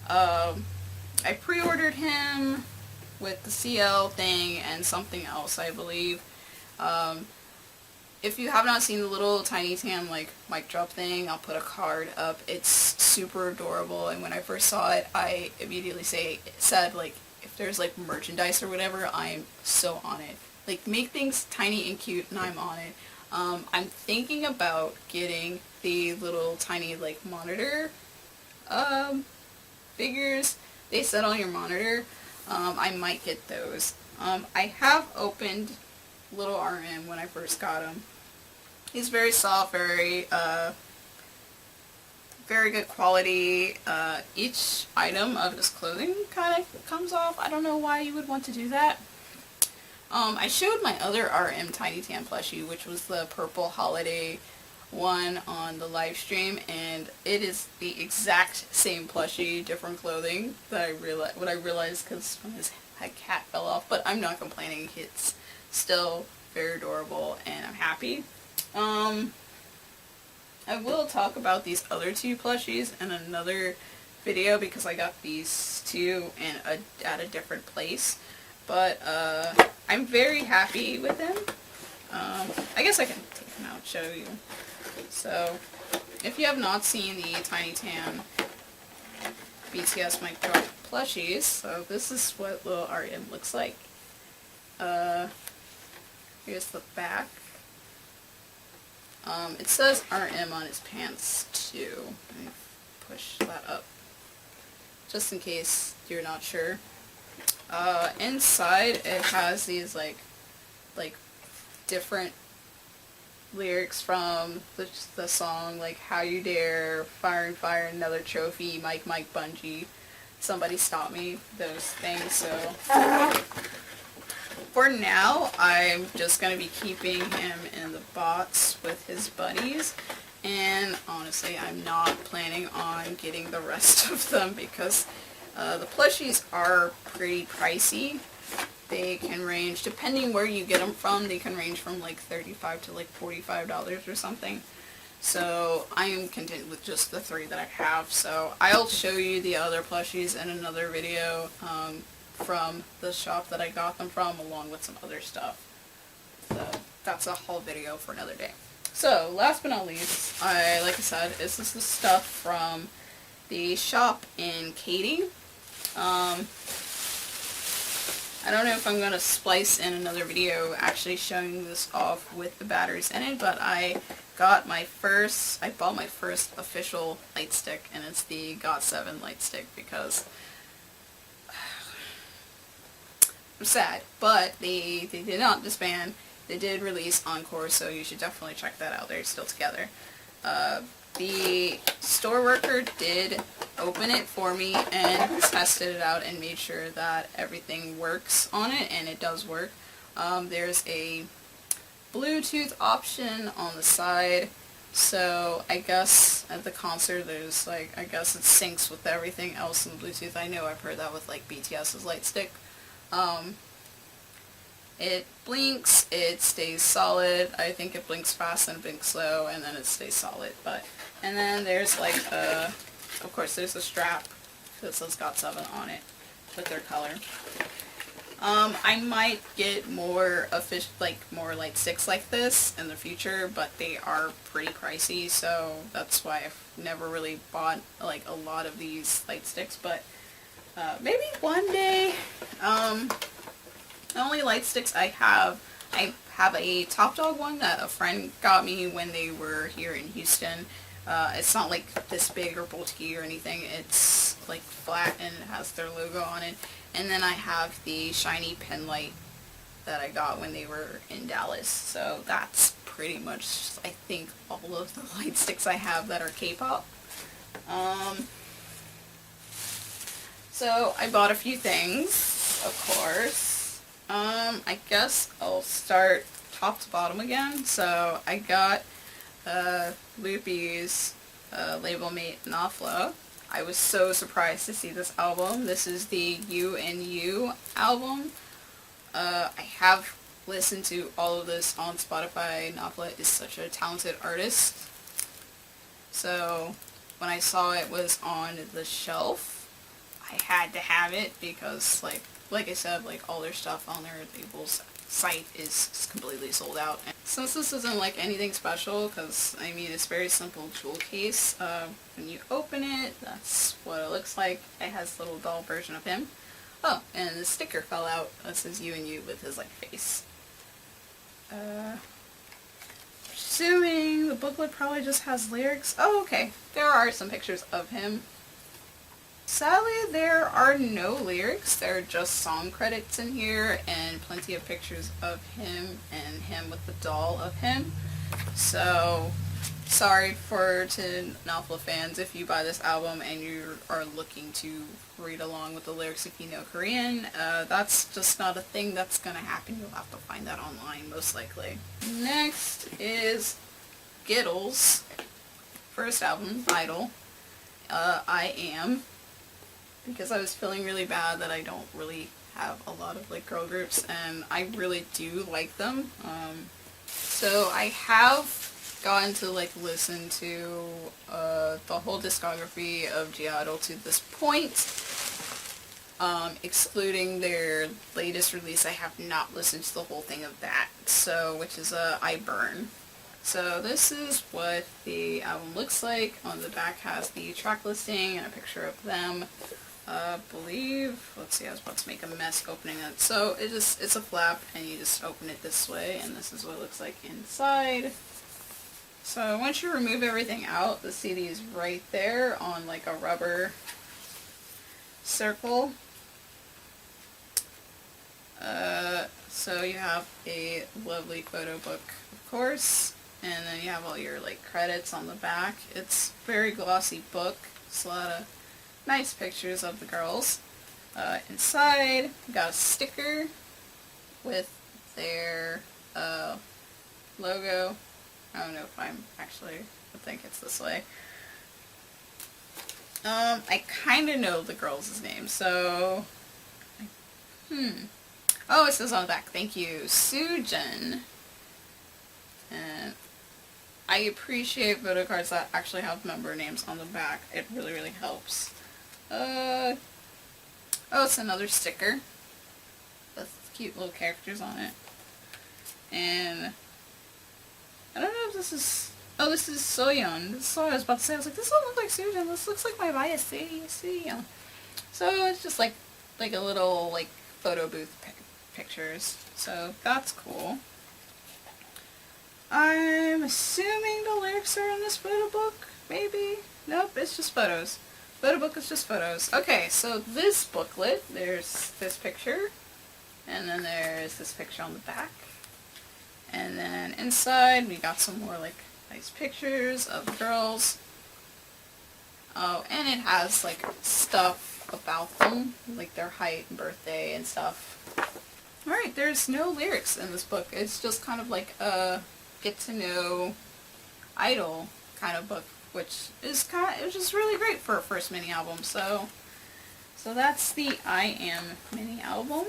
I pre-ordered him with the CL thing and something else, I believe. If you have not seen the little Tiny Tan like mic drop thing, I'll put a card up. It's super adorable, and when I first saw it, I immediately said like, if there's like merchandise or whatever, I'm so on it. Like, make things tiny and cute, and I'm on it. I'm thinking about getting the little tiny like monitor figures they set on your monitor. I might get those. I have opened little RM when I first got him. He's very soft, very good quality. Each item of his clothing kind of comes off. I don't know why you would want to do that. I showed my other RM Tiny Tan plushie, which was the purple holiday one on the live stream, and it is the exact same plushie, different clothing that I realized because his cat fell off, but I'm not complaining. It's still very adorable and I'm happy. I will talk about these other two plushies in another video because I got these two at a different place. But I'm very happy with them. I guess I can take them out and show you. So, if you have not seen the Tiny Tan BTS Mic Drop plushies, so this is what little RM looks like. Here's the back. It says RM on his pants too. Let me push that up, just in case you're not sure. Inside it has these like different lyrics from the song, like How You Dare, Fire and Fire, Another Trophy, Mike Mike Bungee, Somebody Stop Me, those things. So for now, I'm just going to be keeping him in the box with his buddies, and honestly, I'm not planning on getting the rest of them because the plushies are pretty pricey. They can range, depending where you get them from, they can range from like $35 to like $45 or something. So I am content with just the 3 that I have. So I'll show you the other plushies in another video from the shop that I got them from, along with some other stuff. So that's a whole video for another day. So last but not least, like I said, this is the stuff from the shop in Katy. I don't know if I'm going to splice in another video actually showing this off with the batteries in it, but I bought my first official light stick, and it's the GOT7 light stick because I'm sad, but they did not disband. They did release Encore, so you should definitely check that out. They're still together. The store worker did open it for me and tested it out and made sure that everything works on it, and it does work. There's a Bluetooth option on the side, so I guess at the concert there's like, I guess it syncs with everything else in Bluetooth. I know I've heard that with like BTS's light stick. It blinks, it stays solid. I think it blinks fast and blinks slow, and then it stays solid. And then there's like of course there's a strap that says GOT7 on it with their color. I might get more more light sticks like this in the future, but they are pretty pricey, so that's why I've never really bought like a lot of these light sticks. But maybe one day. The only light sticks I have a Top Dog one that a friend got me when they were here in Houston. It's not like this big or bulky or anything. It's like flat and it has their logo on it. And then I have the shiny pen light that I got when they were in Dallas. So that's pretty much, I think, all of the light sticks I have that are K-pop. So I bought a few things, of course. I guess I'll start top to bottom again. So I got Loopy's label mate Nafla. I was so surprised to see this album. This is the You and You album. I have listened to all of this on Spotify. Nafla is such a talented artist. So when I saw it was on the shelf, I had to have it because like I said, like all their stuff on their labels site is completely sold out. And since this isn't like anything special, because I mean it's very simple jewel case, when you open it, that's what it looks like. It has a little doll version of him. Oh, and the sticker fell out. That says You and You with his like face. assuming the booklet probably just has lyrics. Oh, okay. There are some pictures of him. Sadly, there are no lyrics. There are just song credits in here and plenty of pictures of him and him with the doll of him. So, sorry to nafla fans if you buy this album and you are looking to read along with the lyrics if you know Korean. That's just not a thing that's gonna happen. You'll have to find that online, most likely. Next is gi-dle's first album, I-dle. I Am. Because I was feeling really bad that I don't really have a lot of like girl groups, and I really do like them. So I have gotten to like listen to the whole discography of gi-dle to this point, excluding their latest release. I have not listened to the whole thing of that, so which is I Burn. So this is what the album looks like. On the back has the track listing and a picture of them. Let's see, I was about to make a mess opening it. So it's a flap and you just open it this way, and this is what it looks like inside. So once you remove everything out, the CD is right there on like a rubber circle. So you have a lovely photo book, of course, and then you have all your like credits on the back. It's a very glossy book. It's a lot of nice pictures of the girls. Inside, you got a sticker with their logo. I don't know if I think it's this way. I kind of know the girls' names, so... Oh, it says on the back, thank you, Soojin. And I appreciate photo cards that actually have member names on the back. It really, really helps. Oh, it's another sticker with cute little characters on it. And I don't know if this is... Oh, this is Soyeon. This is what I was about to say. I was like, this doesn't look like Soojin. This looks like my bias Soyeon. So it's just like a little like photo booth pictures. So that's cool. I'm assuming the lyrics are in this photo book. Maybe. Nope, it's just photos. Photo book is just photos. Okay, so this booklet, there's this picture, and then there's this picture on the back, and then inside we got some more like nice pictures of the girls. Oh, and it has like stuff about them, like their height and birthday and stuff. Alright, there's no lyrics in this book. It's just kind of like a get to know I-dle kind of book, which is just really great for a first mini album. So that's the I Am mini album.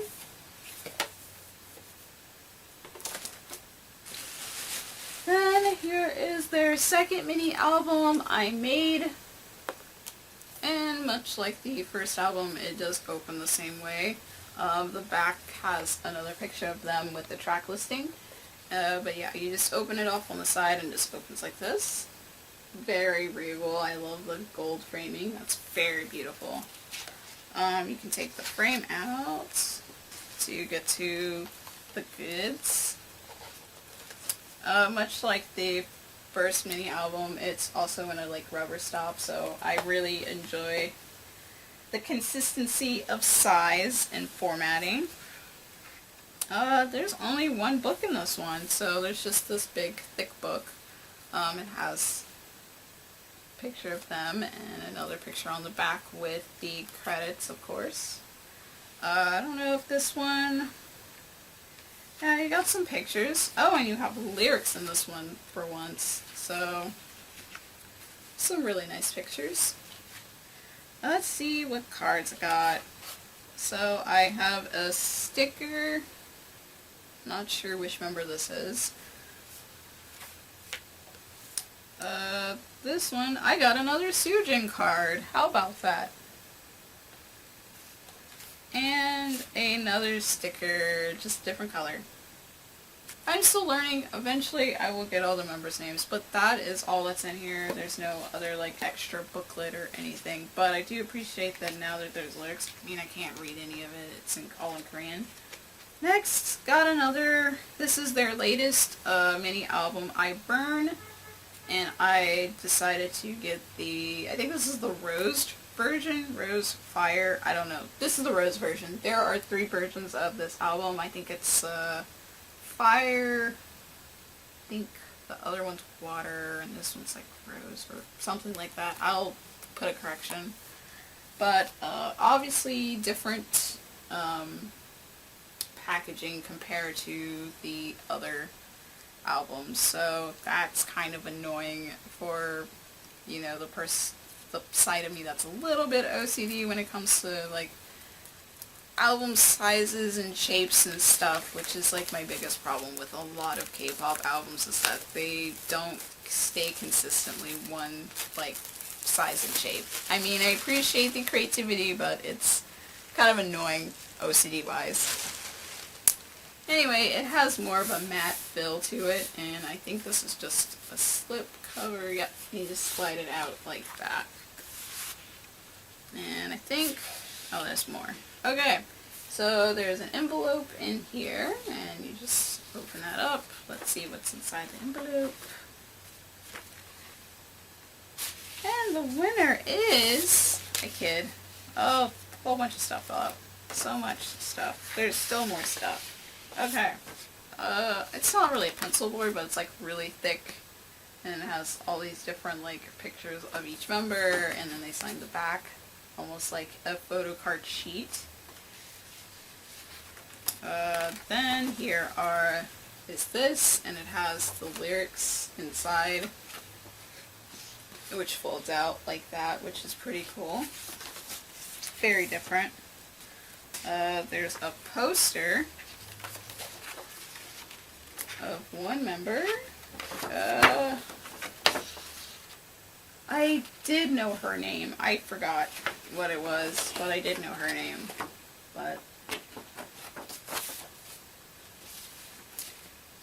Then here is their second mini album, I Made. And much like the first album, it does open the same way. The back has another picture of them with the track listing. But yeah, you just open it off on the side and it just opens like this. Very regal. I love the gold framing. That's very beautiful. You can take the frame out to get to the goods. Much like the first mini album, it's also in a like rubber stop, so I really enjoy the consistency of size and formatting. There's only one book in this one, so there's just this big thick book. It has a picture of them and another picture on the back with the credits, of course. I don't know if this one... Yeah, you got some pictures. Oh, and you have lyrics in this one for once. So, some really nice pictures. Let's see what cards I got. So, I have a sticker. Not sure which member this is. This one, I got another Soojin card. How about that? And another sticker, just different color. I'm still learning. Eventually I will get all the members' names, but that is all that's in here. There's no other like extra booklet or anything, but I do appreciate that now that there's lyrics. I mean, I can't read any of it. It's all in Korean. Next, got another, this is their latest mini album, I Burn, and I decided to get the, I think this is the Rose version, Rose Fire, I don't know. This is the Rose version. There are 3 versions of this album. I think it's Fire, I think the other one's Water, and this one's like Rose, or something like that. I'll put a correction. But obviously different packaging compared to the other albums, so that's kind of annoying for, you know, the side of me that's a little bit OCD when it comes to like album sizes and shapes and stuff, which is like my biggest problem with a lot of K-pop albums, is that they don't stay consistently one like size and shape. I mean, I appreciate the creativity, but it's kind of annoying OCD wise. Anyway, it has more of a matte feel to it, and I think this is just a slip cover. Yep, you just slide it out like that. And I think, oh, there's more. Okay, so there's an envelope in here, and you just open that up. Let's see what's inside the envelope. And the winner is, I kid, oh, a whole bunch of stuff fell out. So much stuff. There's still more stuff. Okay, it's not really a pencil board, but it's like really thick, and it has all these different like pictures of each member, and then they sign the back, almost like a photo card sheet. Then here is this, and it has the lyrics inside, which folds out like that, which is pretty cool. Very different. There's a poster of one member. I did know her name. I forgot what it was, but I did know her name. But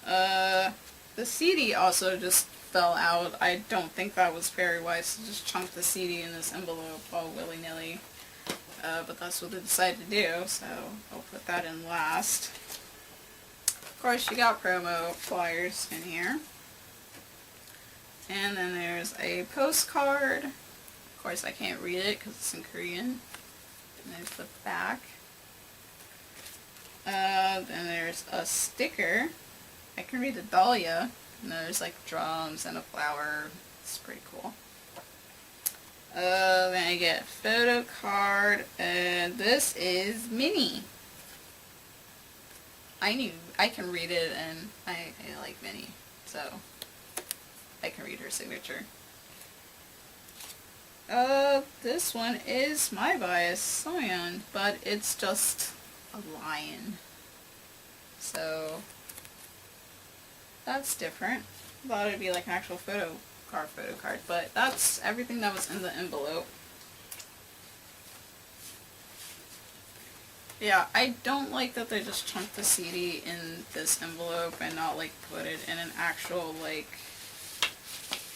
the CD also just fell out. I don't think that was very wise to just chunk the CD in this envelope all willy-nilly. But that's what they decided to do, so I'll put that in last. Of course, you got promo flyers in here. And then there's a postcard. Of course, I can't read it because it's in Korean. And there's the back. Then there's a sticker. I can read the Dahlia. And there's like drums and a flower. It's pretty cool. Then I get a photo card, and this is Minnie. I can read it, and I like Minnie, so I can read her signature. This one is my bias, Soyeon, but it's just a lion. So that's different. I thought it'd be like an actual photo card, but that's everything that was in the envelope. Yeah, I don't like that they just chunked the CD in this envelope and not like put it in an actual like,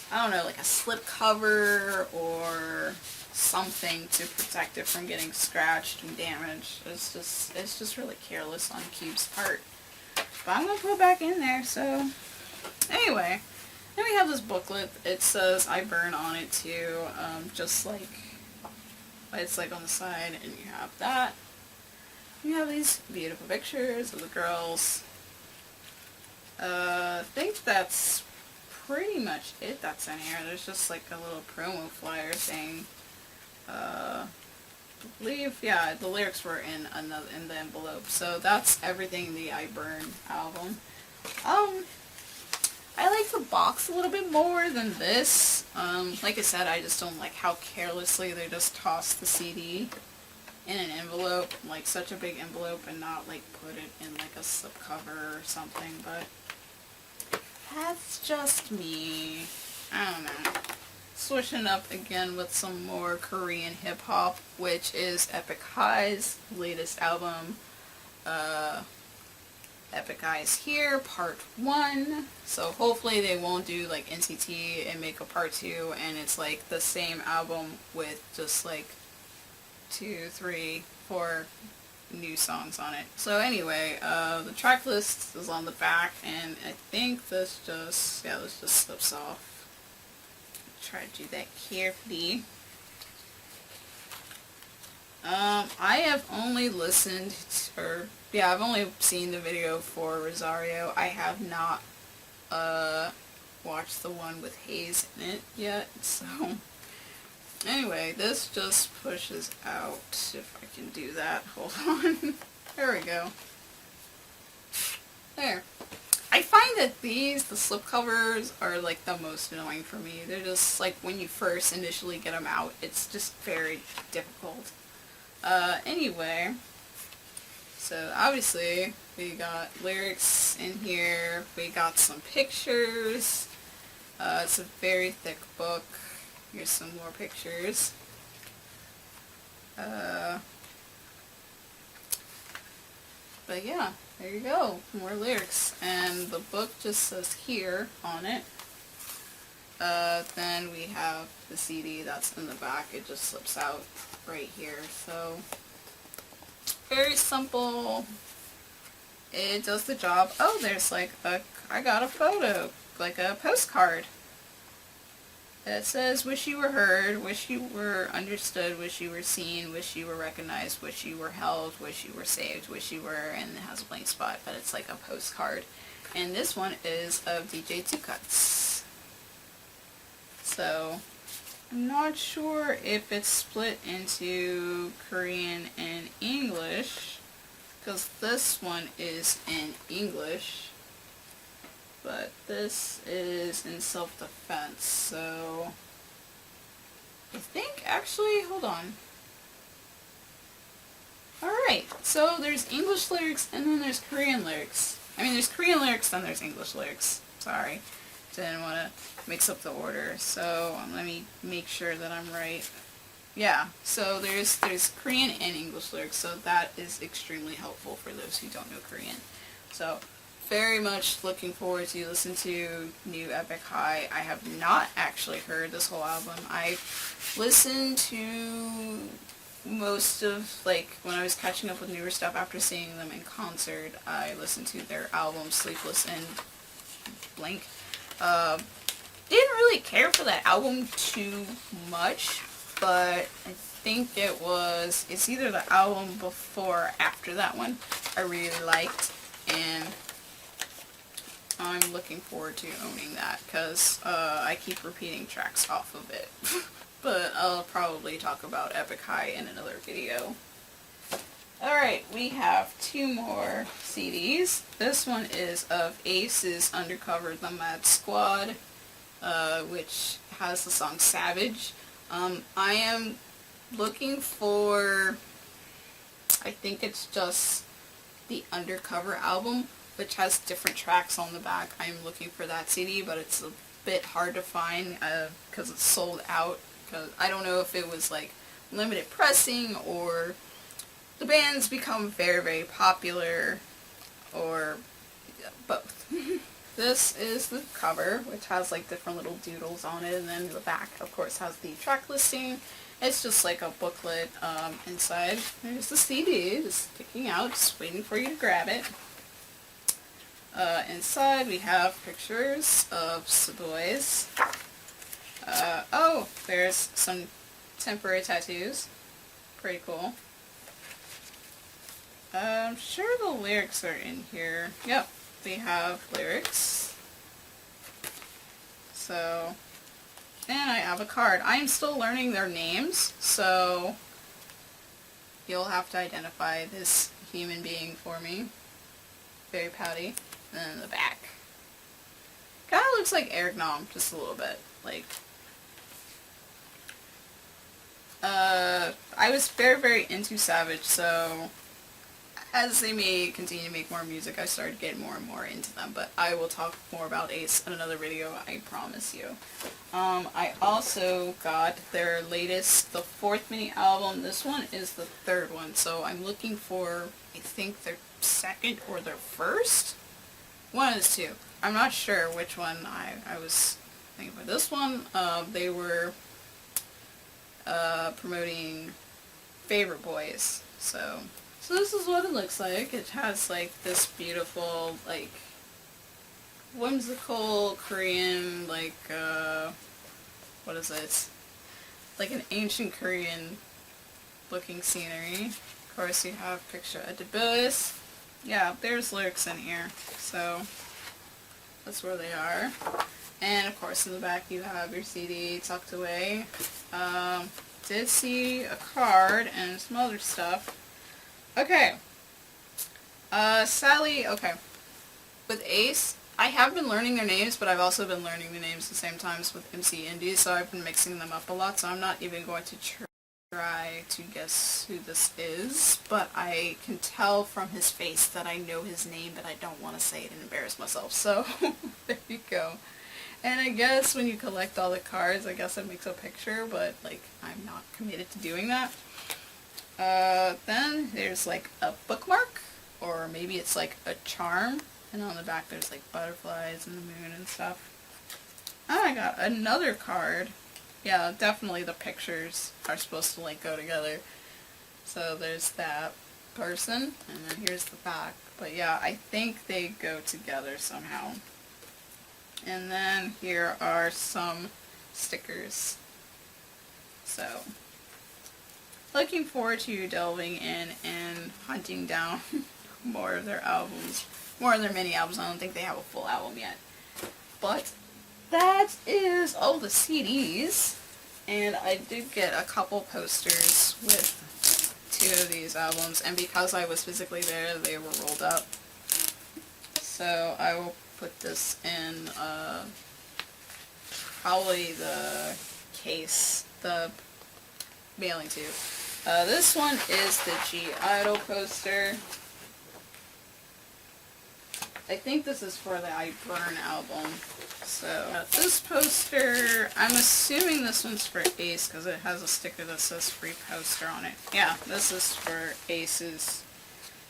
I don't know, like a slip cover or something to protect it from getting scratched and damaged. It's just really careless on Cube's part. But I'm gonna put it back in there, so anyway. Then we have this booklet. It says I Burn on it too, just like, it's like on the side, and you have that. You have these beautiful pictures of the girls. I think that's pretty much it that's in here. There's just like a little promo flyer saying, I believe, yeah, the lyrics were in the envelope. So that's everything in the I Burn album. I like the box a little bit more than this. Like I said, I just don't like how carelessly they just toss the CD in an envelope, like such a big envelope, and not like put it in like a slipcover or something, but that's just me. I don't know. Switching up again with some more Korean hip-hop, which is Epik High's latest album. Epik Eyes here, part 1. So hopefully they won't do like NCT and make a part 2, and it's like the same album with just like 2, 3, 4 new songs on it. So anyway, the track list is on the back, and I think this just, yeah, this just slips off. Try to do that carefully. I have only listened, I've only seen the video for Rosario. I have not, watched the one with Haze in it yet, so... Anyway, this just pushes out, if I can do that. Hold on. There we go. There. I find that the slip covers are like the most annoying for me. They're just like when you first initially get them out, it's just very difficult. Anyway, so obviously we got lyrics in here, we got some pictures. It's a very thick book. Here's some more pictures. But yeah, there you go. More lyrics. And the book just says here on it. Then we have the CD that's in the back. It just slips out right here. So, very simple. It does the job. Oh, there's like I got a photo, like a postcard. It says, wish you were heard, wish you were understood, wish you were seen, wish you were recognized, wish you were held, wish you were saved, wish you were, and it has a blank spot, but it's like a postcard. And this one is of DJ Two Cuts. So, I'm not sure if it's split into Korean and English, because this one is in English. But this is in self-defense, so I think, actually, hold on. Alright, so there's English lyrics and then there's Korean lyrics. I mean, there's Korean lyrics, then there's English lyrics. Sorry, didn't want to mix up the order, so let me make sure that I'm right. Yeah, so there's Korean and English lyrics, so that is extremely helpful for those who don't know Korean. So, very much looking forward to listen to new Epik High. I have not actually heard this whole album. I listened to most of, like, when I was catching up with newer stuff after seeing them in concert, I listened to their album Sleepless and blank. Didn't really care for that album too much, but I think it's either the album before or after that one I really liked, and I'm looking forward to owning that, because I keep repeating tracks off of it. But I'll probably talk about Epik High in another video. Alright, we have two more CDs. This one is of A.C.E's Undercover, The Mad Squad, which has the song Savage. I am looking for, I think it's just the Undercover album, which has different tracks on the back. I'm looking for that CD, but it's a bit hard to find because it's sold out. Because I don't know if it was like limited pressing or the band's become very, very popular, or both. This is the cover, which has like different little doodles on it, and then the back, of course, has the track listing. It's just like a booklet. Inside, there's the CD, just sticking out, just waiting for you to grab it. Inside we have pictures of boys. Oh, there's some temporary tattoos. Pretty cool. I'm sure the lyrics are in here. Yep, we have lyrics. So, and I have a card. I am still learning their names, so you'll have to identify this human being for me. Very pouty. And then the back. Kinda looks like Eric Nam, just a little bit. Like, I was very, very into Savage, so as they may continue to make more music, I started getting more and more into them, but I will talk more about A.C.E in another video, I promise you. I also got their latest, the 4th mini album. This one is the 3rd one, so I'm looking for, I think, their 2nd or their 1st? One of the two. I'm not sure which one I was thinking about. This one, they were promoting Favorite Boys, so So this is what it looks like. It has like this beautiful, like, whimsical Korean, like, what is it? Like an ancient Korean looking scenery. Of course you have picture of the bus. Yeah, there's lyrics in here. So that's where they are. And of course in the back you have your CD tucked away. Did see a card and some other stuff. Okay. Sally, okay. With Ace, I have been learning their names, but I've also been learning the names at the same times with MC Indies, so I've been mixing them up a lot, so I'm not even going to try to guess who this is, but I can tell from his face that I know his name, but I don't want to say it and embarrass myself, so there you go. And I guess when you collect all the cards, I guess it makes a picture, but like I'm not committed to doing that. Then there's like a bookmark, or maybe it's like a charm, and on the back there's like butterflies and the moon and stuff. Oh, I got another card. Yeah, definitely the pictures are supposed to like go together. So there's that person, and then here's the back. But yeah, I think they go together somehow. And then here are some stickers. So, looking forward to delving in and hunting down more of their albums. More of their mini albums. I don't think they have a full album yet. But that is all the CDs. And I did get a couple posters with 2 of these albums. And because I was physically there, they were rolled up. So I will put this in probably the case, the mailing tube. This one is the gi-dle poster. I think this is for the I Burn album. So this poster, I'm assuming this one's for Ace because it has a sticker that says free poster on it. Yeah, this is for Ace's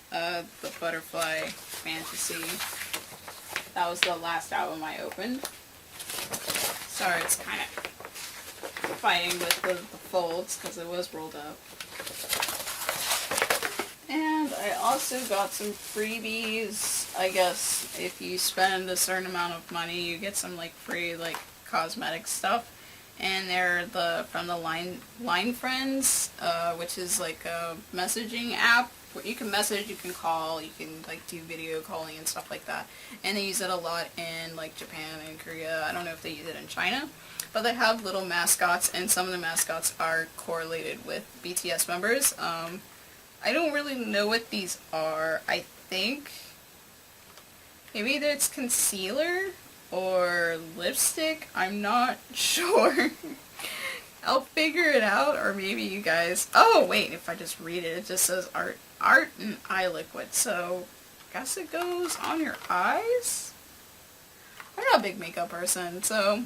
the Butterfly Fantasy. That was the last album I opened. Sorry, it's kind of fighting with the folds because it was rolled up. And I also got some freebies. I guess if you spend a certain amount of money, you get some like free like cosmetic stuff. And they're from the Line Friends, which is like a messaging app. You can message, you can call, you can like do video calling and stuff like that. And they use it a lot in like Japan and Korea. I don't know if they use it in China. But they have little mascots, and some of the mascots are correlated with BTS members. I don't really know what these are. I think maybe it's concealer or lipstick. I'm not sure. I'll figure it out, or maybe you guys... Oh, wait, if I just read it, it just says art and eye liquid. So, I guess it goes on your eyes? I'm not a big makeup person, so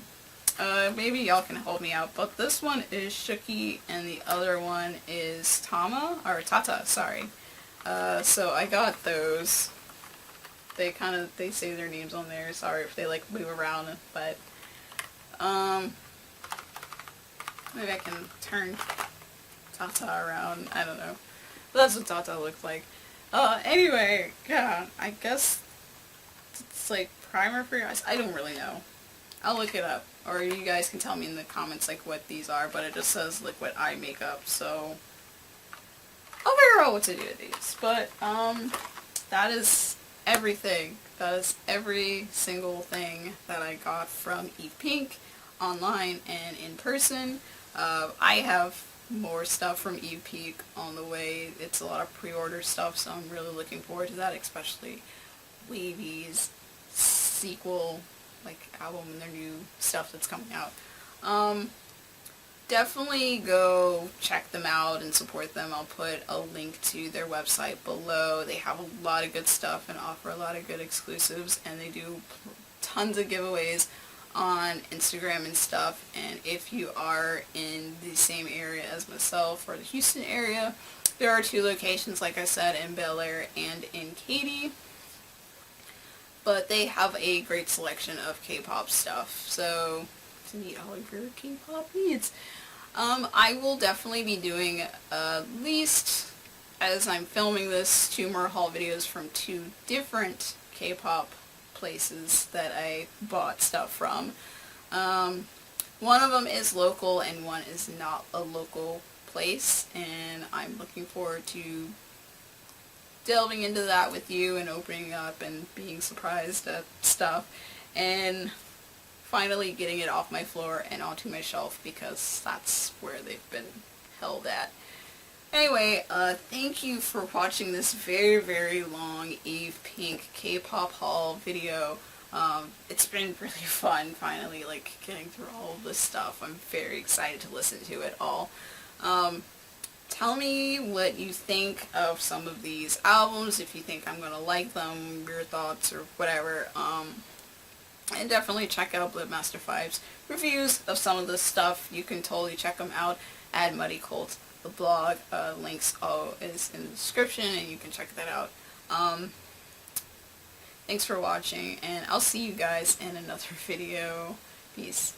maybe y'all can help me out. But this one is Shuki, and the other one is Tata, sorry. So I got those. They say their names on there. Sorry if they like move around, but maybe I can turn Tata around. I don't know. But that's what Tata looked like. Anyway, yeah, I guess it's like primer for your eyes. I don't really know. I'll look it up, or you guys can tell me in the comments like what these are, but it just says liquid eye makeup, so I'll figure out what to do with these. But that is everything. That is every single thing that I got from Epik online and in person. I have more stuff from Epik on the way. It's a lot of pre-order stuff, so I'm really looking forward to that, especially Wavy's sequel album and their new stuff that's coming out. Definitely go check them out and support them. I'll put a link to their website below. They have a lot of good stuff and offer a lot of good exclusives, and they do tons of giveaways on Instagram and stuff. And if you are in the same area as myself, or the Houston area, there are 2 locations, like I said, in Bellaire and in Katy. But they have a great selection of K-pop stuff, so to meet all of your K-pop needs. I will definitely be doing at least as I'm filming this, 2 more haul videos from 2 different K-pop places that I bought stuff from. One of them is local and one is not a local place, and I'm looking forward to delving into that with you and opening up and being surprised at stuff and finally getting it off my floor and onto my shelf, because that's where they've been held at. Anyway, thank you for watching this very, very long Eve Pink K-pop haul video. It's been really fun finally, like, getting through all of this stuff. I'm very excited to listen to it all. Tell me what you think of some of these albums, if you think I'm gonna like them, your thoughts or whatever. And definitely check out Blvd 5's reviews of some of this stuff. You can totally check them out at Muddy Cult. The blog links is in the description, and you can check that out. Thanks for watching, and I'll see you guys in another video. Peace.